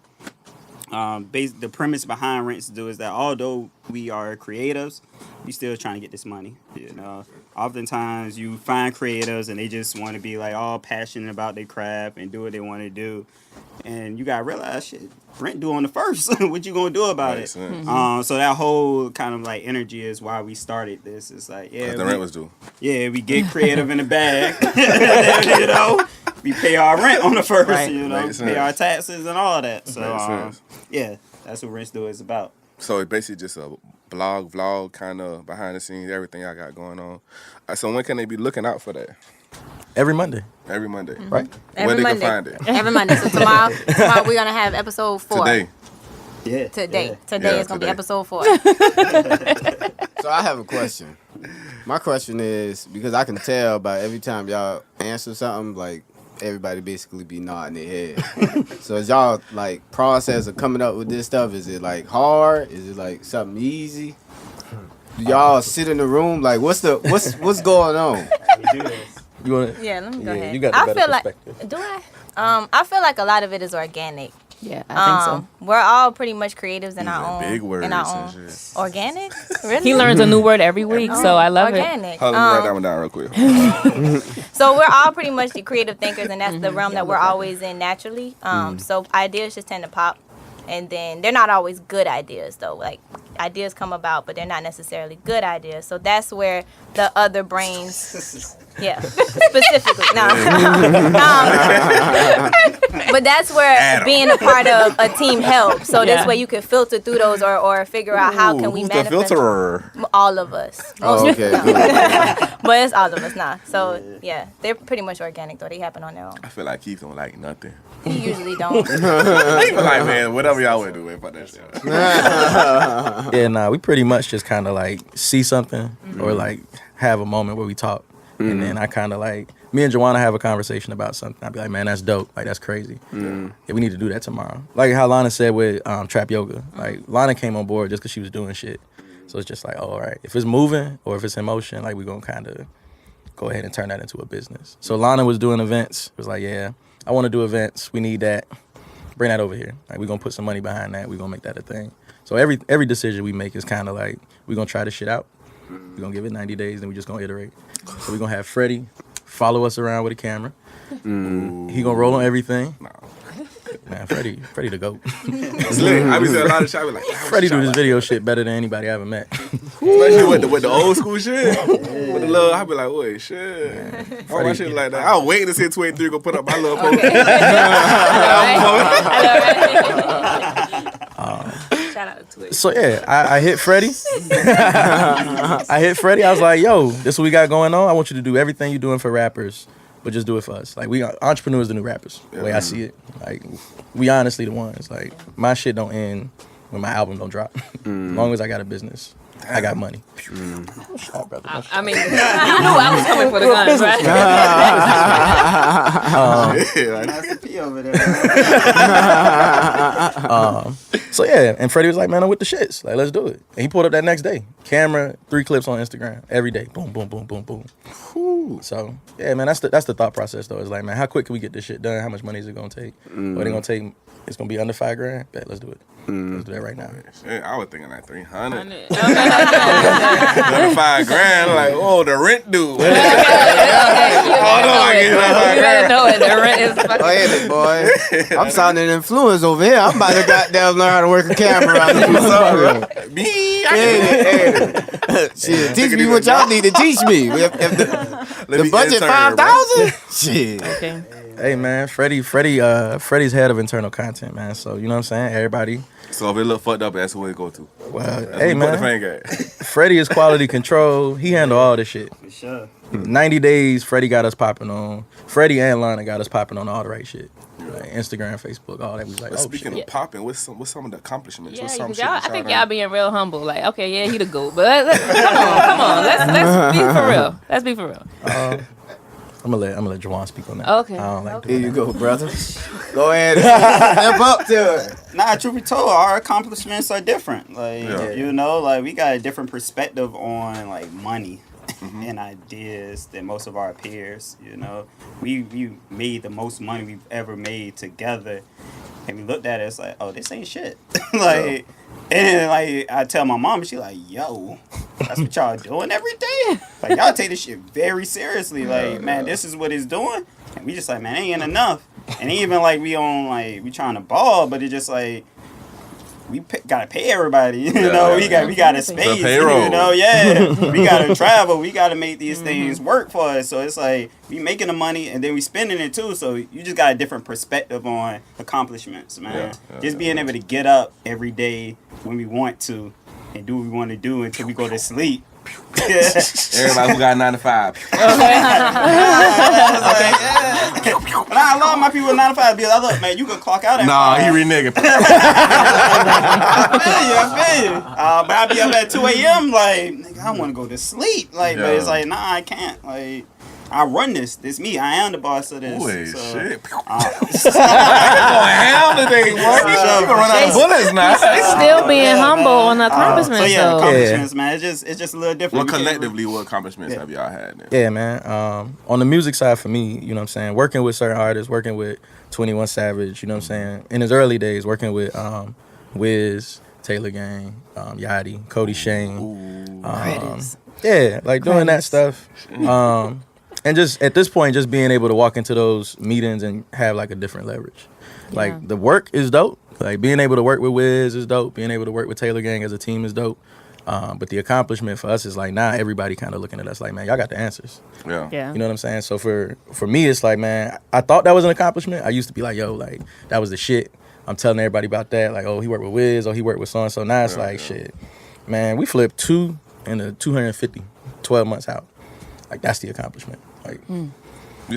the premise behind Rents Due is that although we are creatives, we still trying to get this money. You know, oftentimes you find creatives and they just want to be like all passionate about their craft and do what they want to do, and you gotta realize, shit, rent due on the first. What you gonna do about it? So that whole kind of like energy is why we started this. It's like, yeah, the rent was due. Yeah, we get creative in the bag. You know, we pay our rent on the first. Right. You know, pay our taxes and all of that. So yeah, that's what Rents Due is about. So it's basically just a blog, vlog, kind of behind the scenes, everything I got going on. So when can they be looking out for that? Every Monday. Every Monday. Right. Where they can find it? Every Monday. So tomorrow we're going to have episode 4. Today. Yeah. Today is going to be episode 4. So I have a question. My question is, because I can tell by every time y'all answer something, like, everybody basically be nodding their head. So is y'all, like, process of coming up with this stuff, is it, like, hard? Is it, like, something easy? Do y'all sit in the room? Like, what's going on? You wanna, let me go ahead. You got the better perspective. Like, do I? I feel like a lot of it is organic. Yeah, I think so. We're all pretty much creatives in our own. Big words. In our own. Organic? Really? He learns a new word every week, so I love organic. it. Hold on, write that one down real quick. So we're all pretty much the creative thinkers, and that's the realm that we're always in naturally. So ideas just tend to pop, and then they're not always good ideas though. Like, ideas come about, but they're not necessarily good ideas. So that's where the other brains, specifically, but that's where being a part of a team helps. So this way you can filter through those or figure out how can we manifest. Who's the filterer? All of us. Oh, okay. But it's all of us now. So yeah, they're pretty much organic though. They happen on their own. I feel like Keith don't like nothing. He usually don't. He like, man, whatever y'all want to do, man, fuck that shit. Yeah, nah, we pretty much just kind of like see something or like have a moment where we talk. And then I kind of like, me and Joanna have a conversation about something. I'd be like, man, that's dope. Like, that's crazy. Yeah, we need to do that tomorrow. Like how Lana said with trap yoga. Like, Lana came on board just because she was doing shit. So it's just like, oh, all right. If it's moving or if it's in motion, like, we're going to kind of go ahead and turn that into a business. So Lana was doing events. It was like, yeah, I want to do events. We need that. Bring that over here. Like, we're going to put some money behind that. We're going to make that a thing. So every decision we make is kind of like, we're going to try this shit out. We're going to give it 90 days, then we're just going to iterate. So we're going to have Freddie follow us around with a camera. He going to roll on everything. Man, Freddie the GOAT. It's lit. I be seeing a lot of shit. I be like, Freddie do this video shit better than anybody I ever met. Especially with the old school shit. With the little, I be like, wait, shit. All my shit like that. I was waiting to see 23 go put up my little post. Shout out to Twitch. So yeah, I hit Freddie. I was like, yo, this is what we got going on. I want you to do everything you're doing for rappers, but just do it for us. Like, we are entrepreneurs, the new rappers. The way I see it. Like, we honestly the ones. Like, my shit don't end when my album don't drop. As long as I got a business, I got money. Shot, brother. I mean, you knew I was coming for the guns, right? That's the P over there. So yeah, and Freddie was like, man, I'm with the shits. Like, let's do it. And he pulled up that next day. Camera, 3 clips on Instagram every day. Boom, boom, boom, boom, boom. So yeah, man, that's the thought process though. It's like, man, how quick can we get this shit done? How much money is it gonna take? What it gonna take? It's gonna be under $5,000. Bet, let's do it. Let's do that right now. Shit, I was thinking like 300. Under $5,000. Like, oh, the rent due. You better know it. The rent is fucking. Oh, yeah, boy. I'm sounding influence over here. I'm about to goddamn learn how to work a camera out Me, shit, teach me what y'all need to teach me. If the budget 5,000, shit. Okay. Hey man, Freddie's head of internal content, man. So you know what I'm saying? Everybody. So if it look fucked up, that's where it go to. Well, That's hey where we put the man, finger at. Freddie is quality control. He handle all this shit. For sure. 90 days, Freddie got us popping on. Freddie and Lana got us popping on all the right shit. Like Instagram, Facebook, all that. We like, But oh speaking shit. of popping, what's some of the accomplishments? Yeah, What's some 'cause shit y'all, that I think done? y'all being real humble. Like, okay, yeah, he the GOAT, but come on, let's be for real. Let's be for real. I'm gonna let Juwan speak on that. Okay. I don't like Here doing you go, brother. Go ahead. Step up to it. Nah, truth be told, our accomplishments are different. Like, Yeah. you know, like, we got a different perspective on, like, money. and ideas than most of our peers. You know, we made the most money we've ever made together, and we looked at it, it's like, oh, this ain't shit. Like, and like I tell my mom, she like, yo, that's what y'all doing every day. Like, y'all take this shit very seriously. Like, man, this is what it's doing, and we just like, man, it ain't enough. And even like we trying to ball, but it just like. Gotta pay everybody, you know. We got a space, you know. Yeah, we gotta travel. We gotta make these things work for us. So it's like we making the money and then we spending it too. So you just got a different perspective on accomplishments, man. Just being able to get up every day when we want to and do what we want to do until we go to sleep. Everybody who got 9 to 5. But I love my people with 9 to 5 because I look, man, you can clock out at 5. He reneging. I feel you. But I be up at 2 a.m. like, nigga, I want to go to sleep. Like, but it's like, nah, I can't. Like, I run this. This me. I am the boss of this. Wait, so, shit. Going ham today, boy. You gonna run out of bullets now. Still being humble on the accomplishments. So yeah, accomplishments, man. It's just a little different. Well, collectively, what accomplishments have y'all had then? Yeah, man. On the music side for me, you know what I'm saying, working with certain artists, working with 21 Savage, you know what I'm saying, in his early days, working with Wiz, Taylor Gang, Yachty, Cody Shane. Yeah, like doing that stuff. And just at this point, just being able to walk into those meetings and have like a different leverage. Like the work is dope. Like being able to work with Wiz is dope. Being able to work with Taylor Gang as a team is dope. But the accomplishment for us is like now everybody kind of looking at us like, man, y'all got the answers. Yeah. You know what I'm saying? So for me, it's like, man, I thought that was an accomplishment. I used to be like, yo, like that was the shit. I'm telling everybody about that. Like, oh, he worked with Wiz. Oh, he worked with so-and-so. Now it's shit. Man, we flipped 2 into 250, 12 months out. Like that's the accomplishment. Like, you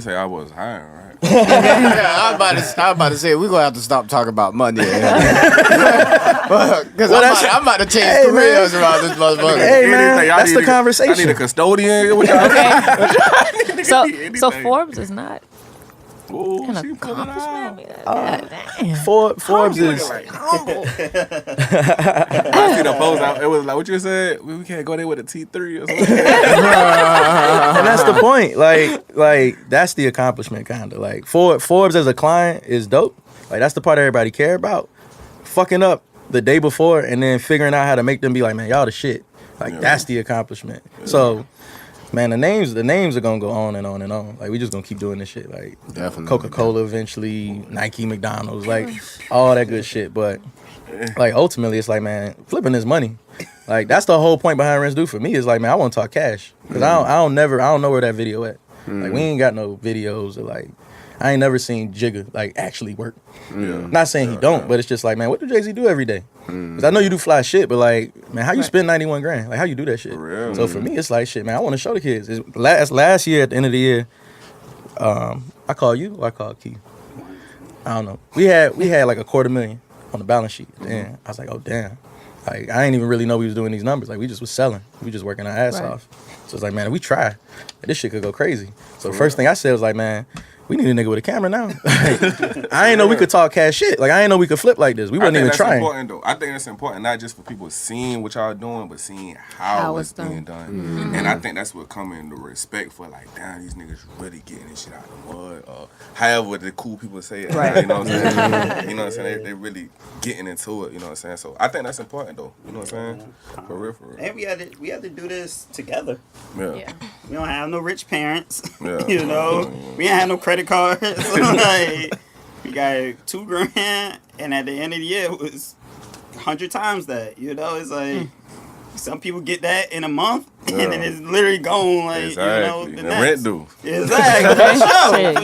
say I was high, right? I was about to say we're gonna have to stop talking about money. Because I'm about to change careers around this motherfucker. Hey man, that's the conversation. I need a custodian. So Forbes is not. Ooh, An she pulling out. Forbes is. I see the post out. It was like what you said. We can't go there with a T3 or something. And that's the point. Like that's the accomplishment, kind of. Like Forbes as a client is dope. Like that's the part everybody care about. Fucking up the day before and then figuring out how to make them be like, man, y'all the shit. Like that's the accomplishment. So. Man, the names are gonna go on and on and on. Like we just gonna keep doing this shit. Like definitely Coca-Cola eventually, Nike, McDonald's, like all that good shit. But like ultimately, it's like, man, flipping this money. Like that's the whole point behind Rinse Do for me. Is like, man, I want to talk cash because I don't know where that video at. Like we ain't got no videos or like I ain't never seen Jigga like actually work. Not saying he don't, but it's just like, man, what do Jay-Z do every day? Cause I know you do fly shit, but like, man, how you spend 91 grand? Like, how you do that shit? So for me, it's like, shit, man, I want to show the kids. Last year at the end of the year, I called you or I called Keith. I don't know. We had like $250,000 on the balance sheet. Damn, I was like, oh damn. Like I ain't even really know we was doing these numbers. Like we just was selling. We just working our ass off. So it's like, man, if we try, this shit could go crazy. So the first thing I said was like, man, we need a nigga with a camera now. Like, I ain't know we could talk cash shit. Like I ain't know we could flip like this. We wasn't even trying. Important, though. I think that's important, not just for people seeing what y'all doing, but seeing how it's being done. And I think that's what come in the respect for like, damn, these niggas really getting this shit out of the mud. Or however the cool people say it. Right. You know what I'm saying? You know what I'm saying? They really getting into it. You know what I'm saying? So I think that's important though. You know what I'm saying? For real. And we had to do this together. Yeah. We don't have no rich parents. Yeah. You know, we ain't have no credit cards. Like, we got $2,000, and at the end of the year, it was 100 times that. You know, it's like some people get that in a month, and then it's literally gone. Like exactly. You know, the rent due. Exactly. For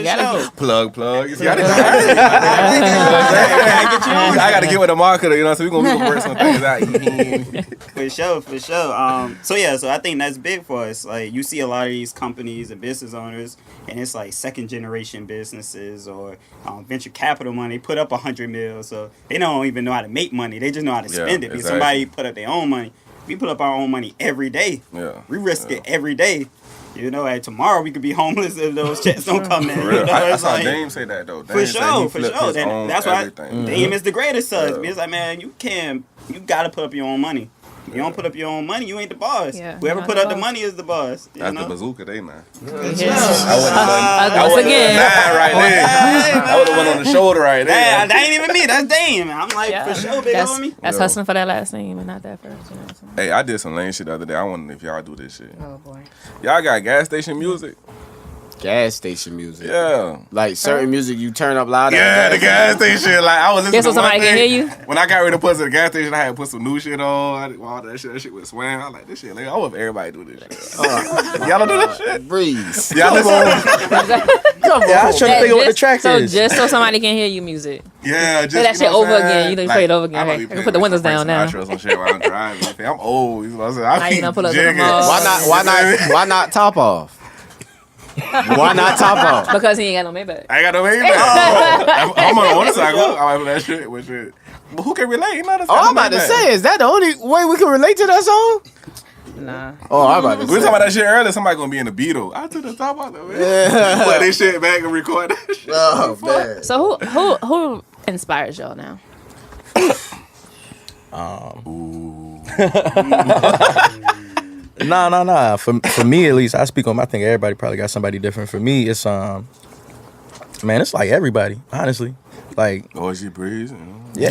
sure. Plug. You see, I gotta get with the marketer. You know, so we gonna work some things out. For sure. So I think that's big for us. Like you see a lot of these companies and business owners, and it's like second generation businesses or venture capital money. They put up $100 million, so they don't even know how to make money. They just know how to spend it. Because somebody put up their own money. We put up our own money every day. Yeah. We risk it every day. You know, tomorrow we could be homeless if those checks don't come in. For real. I saw Dame say that though. For sure. That's why Dame is the greatest to us. It's like, man, you gotta put up your own money. You don't put up your own money, you ain't the boss. Yeah, Whoever not put the up the boss. money is the boss. You That's know? the bazooka, they man. Once That again. right there. I would have went on the shoulder right there. That ain't even me. That's Dame. I'm like, Yeah. for sure, big That's, homie. that's Yo. hustling for that last name and not that first. You know what I'm saying? Hey, I did some lame shit the other day. I wonder if y'all do this shit. Oh boy. Y'all got gas station music? Gas station music. Yeah. Like certain music you turn up loud. Yeah, the gas station. Like I was listening Guess to what, somebody one can thing. hear you? When I got ready to put to the gas station, I had to put some new shit on. All that shit was swam. I was like, this shit. Like, I hope everybody do this shit. Y'all don't do that shit? Breeze. Y'all listen. Come on. Yeah, I was trying to figure out what the track so is. just so somebody can hear you music. Yeah, just Play that you shit know what over I'm saying? again. You know, you play it over again. I don't Okay, be I can playing put the like windows some down now. Frank Sinatra or some shit while I'm driving. I'm old. You know what I'm saying? I ain't gonna pull up to the jigging. mall. Why not top off? Why not top off? Because he ain't got no Maybach. I ain't got no Maybach. I'm on the motorcycle. I like that shit. With shit. But who can relate? You know, that's Oh, got I'm no about to Maybach. say, is that the only way we can relate to that song? Nah. Oh, I'm about to We say. were talking about that shit earlier. Somebody gonna be in the Beetle. I took the top off of it. Put this shit back and record that shit. Oh, man. So who inspires y'all now? Nah. For me at least, I speak on. I think everybody probably got somebody different. For me, it's man, it's like everybody. Honestly, like Oh, she breeze. yeah,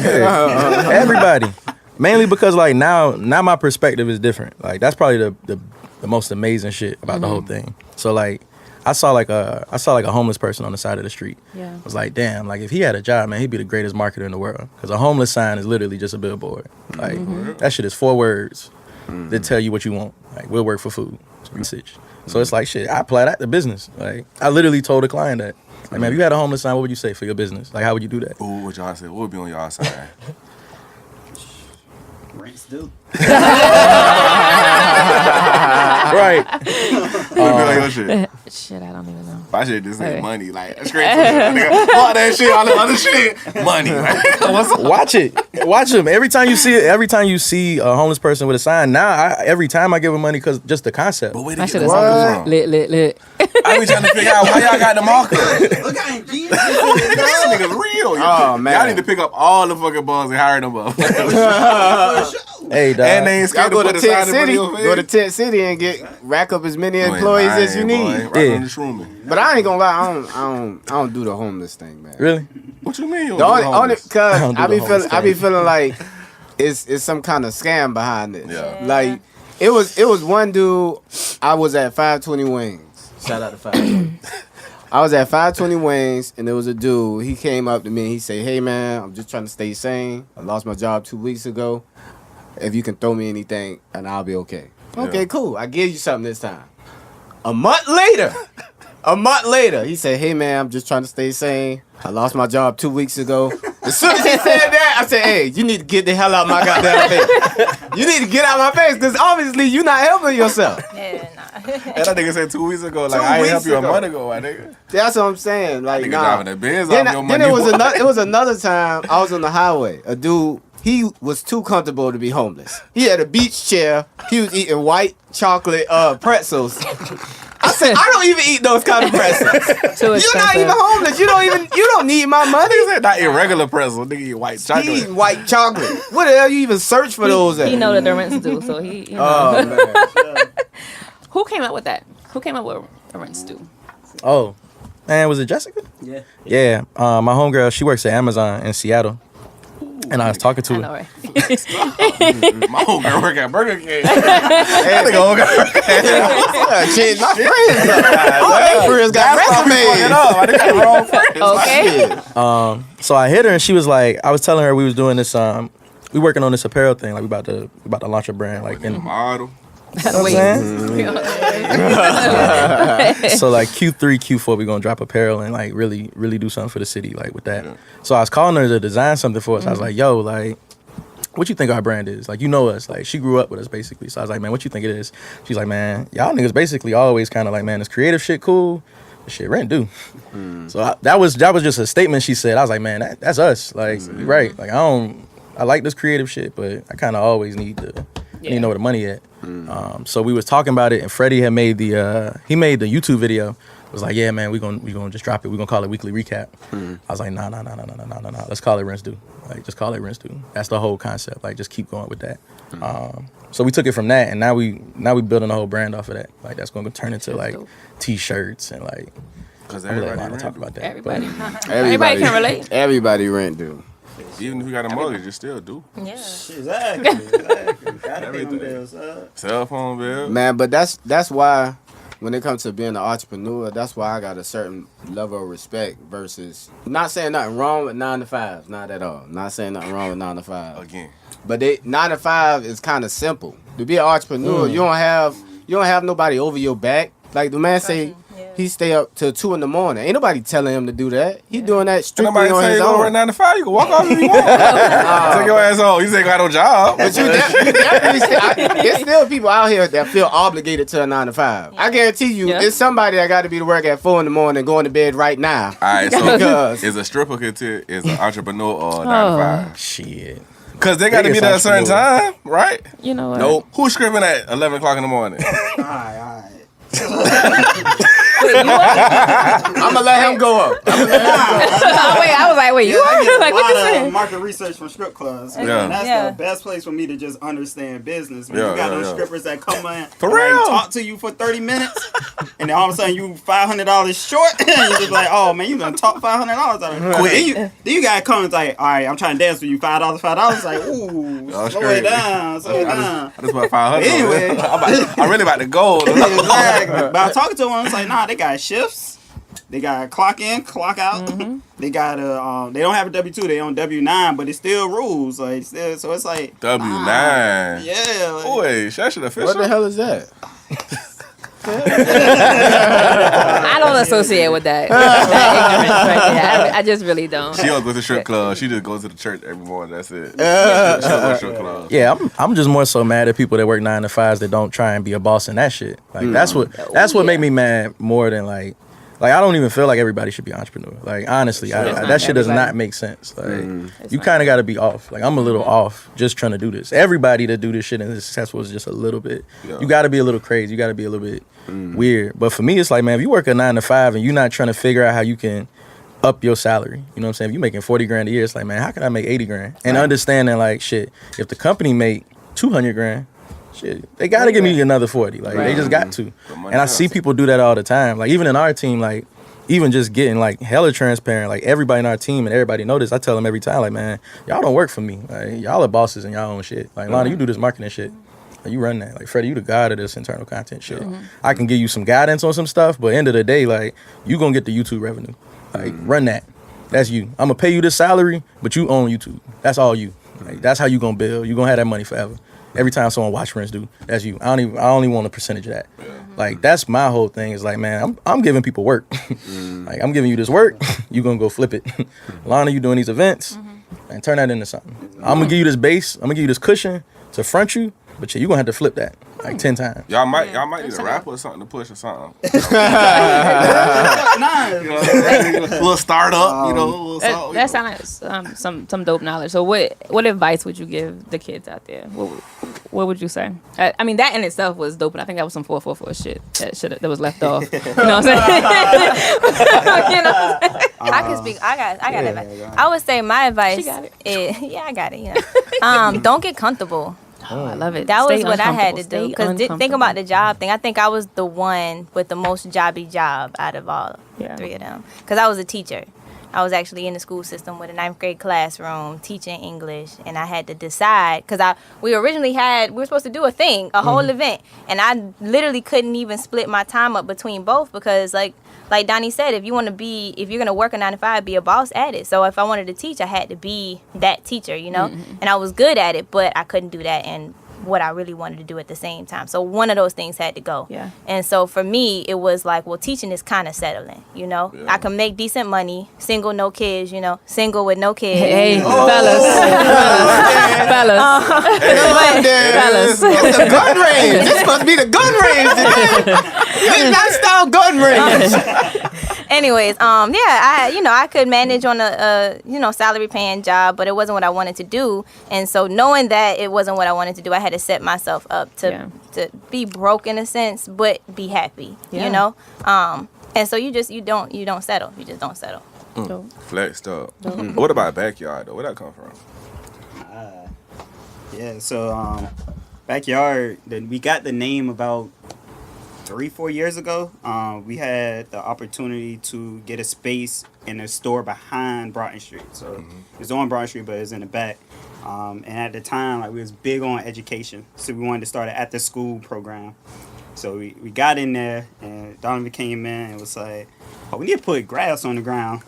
everybody. Mainly because like now my perspective is different. Like that's probably the most amazing shit about the whole thing. So like I saw like a homeless person on the side of the street. Yeah. I was like, damn, like if he had a job, man, he'd be the greatest marketer in the world. Because a homeless sign is literally just a billboard. Like that shit is 4 words that tell you what you want. Like we'll work for food. Message. So it's like shit. I apply that to business. Like I literally told a client that. Like man, if you had a homeless sign, what would you say for your business? Like how would you do that? Ooh, what y'all say? What would be on y'all side? Rents due. Right. What would be on your shit? Shit, I don't even know. My shit just say Okay. money. Like straight to the nigga. All that shit, all the other shit, money. Like, what's up? Watch it. Watch them. Every time you see a homeless person with a sign, now every time I give them money because just the concept. But where My they shit get is the marker from? lit. I be trying to figure out why y'all got the marker. Look at him, G. This nigga's real. Oh, man. Y'all need to pick up all the fucking balls and hire them up. Hey, dog. And they ain't Y'all scared go to to put a sign Tent in front of City. your Go to face. Tent City and rack up as many You ain't employees as you lying, need. boy. Right Yeah. on the shrooming. But I ain't gonna lie, I don't do the homeless thing, man. Really? What you mean? You The don't only do homeless? cause I don't do I the be homeless feeling thing. like it's some kind of scam behind this. Yeah. Like it was one dude. I was at 520 Wings. Shout out to 520. I was at 520 Wings and there was a dude. He came up to me and he said, "Hey man, I'm just trying to stay sane. I lost my job 2 weeks ago. If you can throw me anything and I'll be okay." Okay, cool. I give you something this time. A month later, he said, "Hey man, I'm just trying to stay sane. I lost my job 2 weeks ago." As soon as he said that, I said, "Hey, you need to get the hell out of my goddamn face. You need to get out of my face because obviously you're not helping yourself." Yeah, nah. And that nigga said 2 weeks ago, like, 2 I ain't help weeks you a ago. month ago, my nigga. That's what I'm saying. Like, Nigga nah. driving that Benz Then, off your then money. it was boy. it was another time I was on the highway. A dude, he was too comfortable to be homeless. He had a beach chair. He was eating white chocolate pretzels. I said, I don't even eat those kind of pretzels. Too You're not expensive. even homeless. You don't need my money. Nigga said not irregular pretzel. Nigga eat white He chocolate. eating white chocolate. What the hell you even search for those at? He know that the rent's due, so he. You know. Oh man. Who came up with that? Who came up with the rent's due? Oh, man, was it Jessica? Yeah. Yeah. My homegirl, she works at Amazon in Seattle. And I was talking to I her. know, right? My whole girl work at Burger King. That nigga whole girl. Change my friends up. Oh, they friends got resumes. I think got the wrong friends. Okay. So I hit her and she was like, I was telling her we was doing this, we working on this apparel thing. Like we about to launch a brand. Like in, Model. Wait. so like Q3, Q4, we gonna drop apparel and like really do something for the city, like with that. So I was calling her to design something for us. I was like, yo, like, what you think our brand is? Like, you know us. Like, she grew up with us basically. So I was like, man, what you think it is? She's like, man, y'all niggas basically always kind of like, man, this creative shit cool. This shit rent due. So that was just a statement she said. I was like, man, that's us. Like, you're right. Like, I like this creative shit, but I kind of always need to know where the money at. So we was talking about it, and Freddie had made the YouTube video. It was like, yeah, man, we gonna just drop it. We gonna call it Weekly Recap. I was like, nah. Let's call it Rents Due. Like, just call it Rents Due. That's the whole concept. Like, just keep going with that. So we took it from that, and now we building a whole brand off of that. Like that's gonna turn into like dope. T-shirts and like. Because I'm gonna let everybody Lana talk about that. Everybody. but- Everybody can relate. Everybody rent, dude. Even if you got a mortgage, you still do. Yeah. Exactly. Gotta pay them bills. Cell phone bill. Man, but that's why when it comes to being an entrepreneur, that's why I got a certain level of respect versus not saying nothing wrong with 9 to 5, not at all. Not saying nothing wrong with 9 to 5. Again. But 9 to 5 is kind of simple. To be an entrepreneur, you don't have nobody over your back. Like the man say, he stay up till 2 in the morning. Ain't nobody telling him to do that. He doing that strictly Nobody on say his you go own. work 9 to 5. You can walk off if you want. Take your ass home. You ain't got no job. But you definitely there's still people out here that feel obligated to a 9 to 5. I guarantee you, Yeah. it's somebody that got to be to work at 4 in the morning, going to bed right now. All right, so Because is a stripper is an entrepreneur or a 9 to 5? Shit. Because they got to be Biggest there at a certain entrepreneur. time, right? You know what? nope. Who's scripting at 11 o'clock in the morning? All right. I'm gonna let him go up. Wait, I was like, wait, you I are? get a Like, what you lot of saying? market research from strip clubs. Man. Yeah. That's Yeah. the best place for me to just understand business. When Yeah, you got yeah, those yeah. strippers that come in For and, like, real. talk to you for 30 minutes, and then all of a sudden you $500 short, and you're just like, oh man, you done talk $500 out of it. Then you got come and like, all right, I'm trying to dance with you, $5. Like, ooh, Oh, slow straight. it down, slow it down. I just want 500. Anyway. I'm really about to go. Exactly. But I'm talking to them, it's like, nah, they got shifts. They got clock in, clock out. They got they don't have a W-2, they on W-9, but it still rules. Like still, so it's like W9. yeah. Like, Boy, that shit official. What the hell is that? I don't associate with that. That ignorance right there. I just really don't. She don't go to the strip club. She just goes to the church every morning. That's it. She don't go to strip club. Yeah, I'm just more so mad at people that work 9 to 5s that don't try and be a boss in that shit. Like that's what make me mad more than like I don't even feel like everybody should be an entrepreneur. Like honestly, that shit does not make sense. Like you kind of got to be off. Like I'm a little off just trying to do this. Everybody that do this shit and is successful is just a little bit. Yeah. You got to be a little crazy. You got to be a little bit weird. But for me, it's like, man, if you work a 9 to 5 and you're not trying to figure out how you can up your salary, you know what I'm saying? If you're making 40 grand a year, it's like, man, how can I make 80 grand? And understanding like, shit, if the company make 200 grand, shit, they got to give me another 40. Like they just got to. And I see people do that all the time. Like even in our team, like even just getting like hella transparent, like everybody in our team and everybody know this. I tell them every time, like, man, y'all don't work for me. Like, y'all are bosses in y'all own shit. Like, Lana, you do this marketing shit. Like, you run that. Like, Freddie, you the god of this internal content shit. I can give you some guidance on some stuff, but end of the day, like, you gonna get the YouTube revenue. Like, run that. That's you. I'm gonna pay you this salary, but you own YouTube. That's all you. Like, that's how you gonna build. You gonna have that money forever. Every time someone watch Friends do, that's you. I only want a percentage of that. Like that's my whole thing. Is like, man, I'm giving people work. Like I'm giving you this work, you gonna go flip it. Lana, you doing these events, and turn that into something. I'm gonna give you this base. I'm gonna give you this cushion to front you, but you gonna have to flip that like 10 times. Y'all might need a rapper or something to push or something. Little startup, you know. Little something, That sounds like some dope knowledge. So what advice would you give the kids out there? What would you say? I mean, that in itself was dope, and I think that was some 444 shit that was left off. You know what I'm saying? You know what I'm saying? I can speak. I got advice. I would say my advice She got it. is, yeah, I got it. Yeah. Don't get comfortable. Oh, I love it. That was Stay what I had to uncomfortable. do. Because think about the job thing. I think I was the one with the most jobby job out of all three of them. Because I was a teacher. I was actually in the school system with a 9th grade classroom teaching English, and I had to decide because we were supposed to do a whole event, and I literally couldn't even split my time up between both because like Donnie said, if you're gonna work a 9 to 5, be a boss at it. So if I wanted to teach, I had to be that teacher, you know, and I was good at it, but I couldn't do that and what I really wanted to do at the same time. So one of those things had to go. Yeah. And so for me, it was like, well, teaching is kind of settling, you know. Yeah. I can make decent money, single, no kids, you know, single with no kids. Hey, fellas. Fellas. It's the gun range. This must be the gun range today. Litlifestyle gun range. Anyways, I could manage on a salary paying job, but it wasn't what I wanted to do. And so knowing that it wasn't what I wanted to do, I had to set myself up to be broke in a sense, but be happy, you know? And so you don't settle. You just don't settle. Flexed up. What about backyard though? Where that come from? Yeah, so Backyard, we got the name about 3-4 years ago. We had the opportunity to get a space in a store behind Broughton Street. So it's on Broughton Street, but it's in the back. And at the time, like, we was big on education, so we wanted to start an after-school program. So we got in there, and Donovan came in and was like, "Oh, we need to put grass on the ground."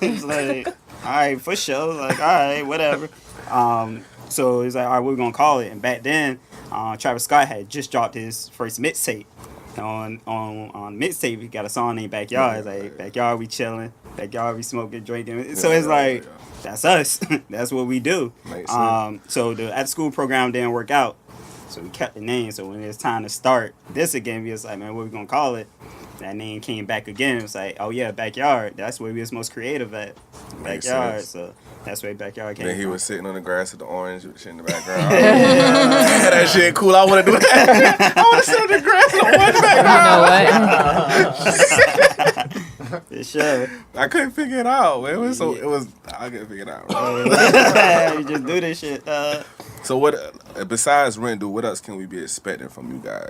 It's like, all right, for sure. Like, all right, whatever. So he's like, all right, what we gonna call it? And back then, Travis Scott had just dropped his first mixtape. On mixtape, he got a song named Backyard. It's like, backyard, we chilling. Backyard, we smoking, drinking. So it's like, that's us. That's what we do. So the after-school program didn't work out. So we kept the name. So when it was time to start this again, we was like, man, what we gonna call it? That name came back again. It was like, oh yeah, Backyard. That's where we was most creative at. Backyard. So that's where Backyard came from. Then he was sitting on the grass with the orange with shit in the background. That shit cool. I want to do that. I want to sit on the grass with the orange background. For sure. I couldn't figure it out, man. I couldn't figure it out. You just do this shit. So what, besides Rent, what else can we be expecting from you guys?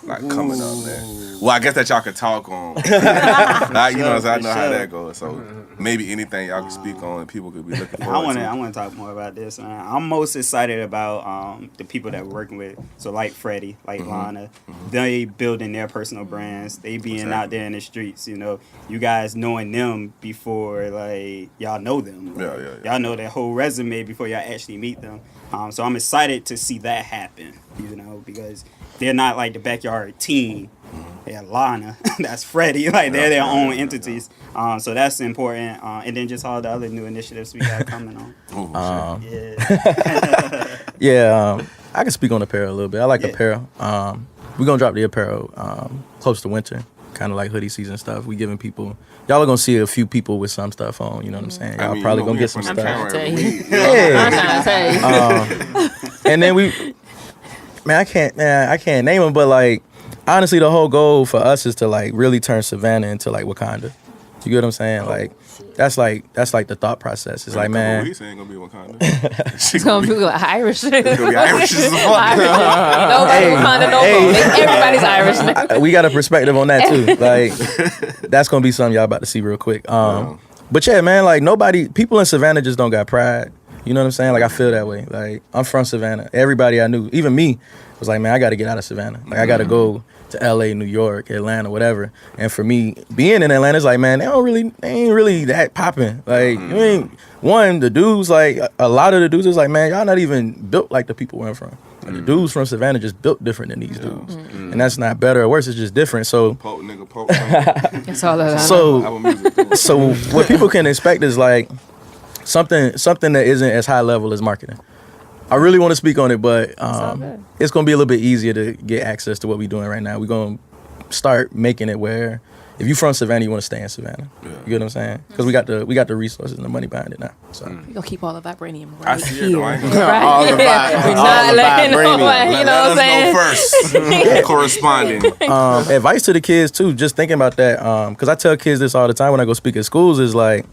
Like coming up, man. Well, I guess that y'all could talk on. Like, you know, I know how that goes. So maybe anything y'all can speak on and people could be looking forward to. I want to talk more about this. I'm most excited about the people that we're working with. So like Freddie, like Lana, they building their personal brands. They being out there in the streets. You know, you guys knowing them before like y'all know them. Y'all know their whole resume before y'all actually meet them. So I'm excited to see that happen. You know, because they're not like the Backyard team. They're Lana. That's Freddie. Like, they're their own entities. So that's important. And then just all the other new initiatives we got coming on. I can speak on apparel a little bit. I like apparel. We're going to drop the apparel close to winter. Kind of like hoodie season stuff. We giving people... Y'all are going to see a few people with some stuff on. You know what I'm saying? Y'all probably going to get some stuff. I'm trying to tell you. And then we... Man, I can't name them, but like honestly, the whole goal for us is to like really turn Savannah into like Wakanda. You get what I'm saying? Like that's like the thought process. It's like, man, we ain't gonna be Wakanda. It's gonna be like Irish. It's gonna be Irish as fuck. Nobody Wakanda no more. Everybody's Irish now. We got a perspective on that too. Like that's gonna be something y'all about to see real quick. But yeah, man, like people in Savannah just don't got pride. You know what I'm saying? Like, I feel that way. Like, I'm from Savannah. Everybody I knew, even me, was like, man, I got to get out of Savannah. Like, I got to go to L.A., New York, Atlanta, whatever. And for me, being in Atlanta, it's like, man, they ain't really that popping. Like, you ain't, the dudes, like, a lot of the dudes is like, man, y'all not even built like the people where I'm from. Like, the dudes from Savannah just built different than these dudes. And that's not better or worse, it's just different. So, that's all that so what people can expect is like, something that isn't as high level as marketing. I really want to speak on it, but it's going to be a little bit easier to get access to what we're doing right now. We're going to start making it where if you're from Savannah, you want to stay in Savannah. You get what I'm saying? Because we got the resources and the money behind it now. So we're going to keep all the vibranium right here. Right? All the vibranium. You know what I'm saying? First. Corresponding. Advice to the kids, too, just thinking about that, because I tell kids this all the time when I go speak at schools, is like,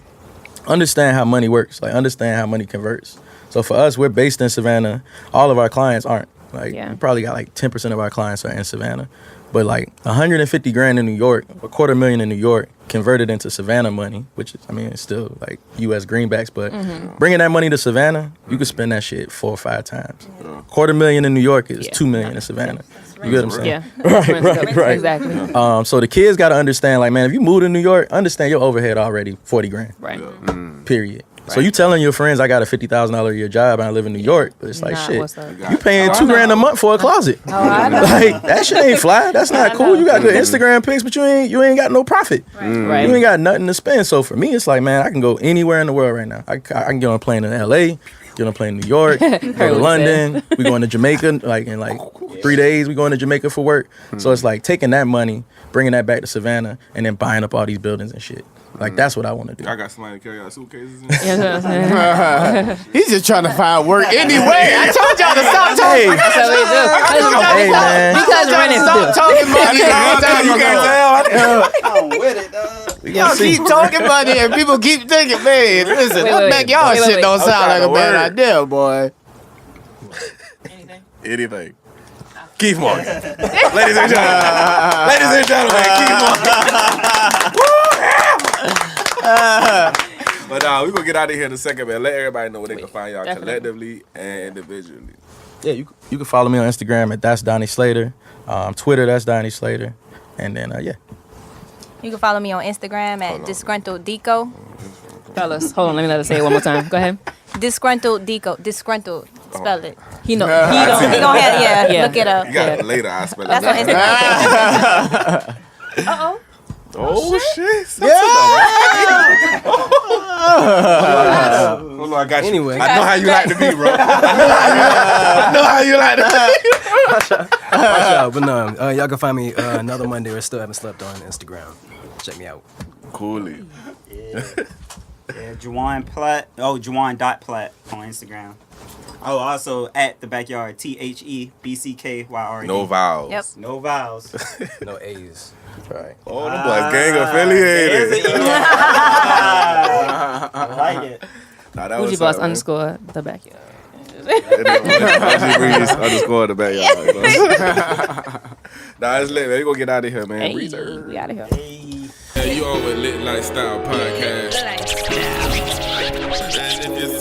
understand how money works. Like, understand how money converts. So for us, we're based in Savannah. All of our clients aren't. Like, we probably got like 10% of our clients are in Savannah. But like $150,000 in New York, $250,000 in New York, converted into Savannah money, which is, I mean, it's still like U.S. greenbacks. But bringing that money to Savannah, you could spend that shit 4 or 5 times. $250,000 in New York is $2 million in Savannah. You get what I'm saying? Yeah. Right. Exactly. So the kids got to understand, like, man, if you move to New York, understand your overhead already $40,000. Right. Period. Right. So you telling your friends I got a $50,000 a year job and I live in New York, but it's like, shit, you paying $2,000 a month for a closet. Like, that shit ain't fly. That's not cool. You got good Instagram pics, but you ain't got no profit. Right. You ain't got nothing to spend. So for me, it's like, man, I can go anywhere in the world right now. I can get on a plane in LA, get on a plane in New York, go to London. We going to Jamaica like in like 3 days. We going to Jamaica for work. So it's like taking that money, bringing that back to Savannah, and then buying up all these buildings and shit. Like, that's what I want to do. I got somebody to carry out suitcases. He's just trying to find work anyway. I told y'all to stop talking. Because rent is stop talking money. You can't tell. I'm with it, dog. Y'all keep talking money and people keep thinking, man, listen, that backyard shit don't sound like a bad idea, boy. Anything. Keith Morgan. Ladies and gentlemen, Keith Morgan. But we're going to get out of here in a second, man. Let everybody know where they can find y'all collectively and individually. Yeah, you can follow me on Instagram at That's Donnie Slater. Twitter, That's Donnie Slater. And then, yeah. You can follow me on Instagram at Disgruntled Deco. Fellas, hold on, let me let her say it one more time. Go ahead. Disgruntled Deco. Disgruntled. Spell it. He know. He gonna have look it up. You got it later. I spell it. That's on Instagram. Uh-oh. Oh shit! Hold on, I got you. Anyway. I know how you like to be, bro. I know how you like to be. Watch out, but no, y'all can find me another Monday or Still Haven't Slept on Instagram. Check me out. Coolly. Yeah, Juwan Platt. Oh, Juwan.Platt on Instagram. Oh, also at the backyard, THEBCKYRE. No vowels. Yep. No vowels. No A's. Right. Oh, the boys gang affiliated. I like it. Nah, that Bougie was Boss up, man. _ the backyard. _ the backyard. Nah, it's lit, man. We gonna get out of here, man. Hey, Reserve. we out of here. Yeah, you on with Litlifestyle podcast. Litlifestyle. And if you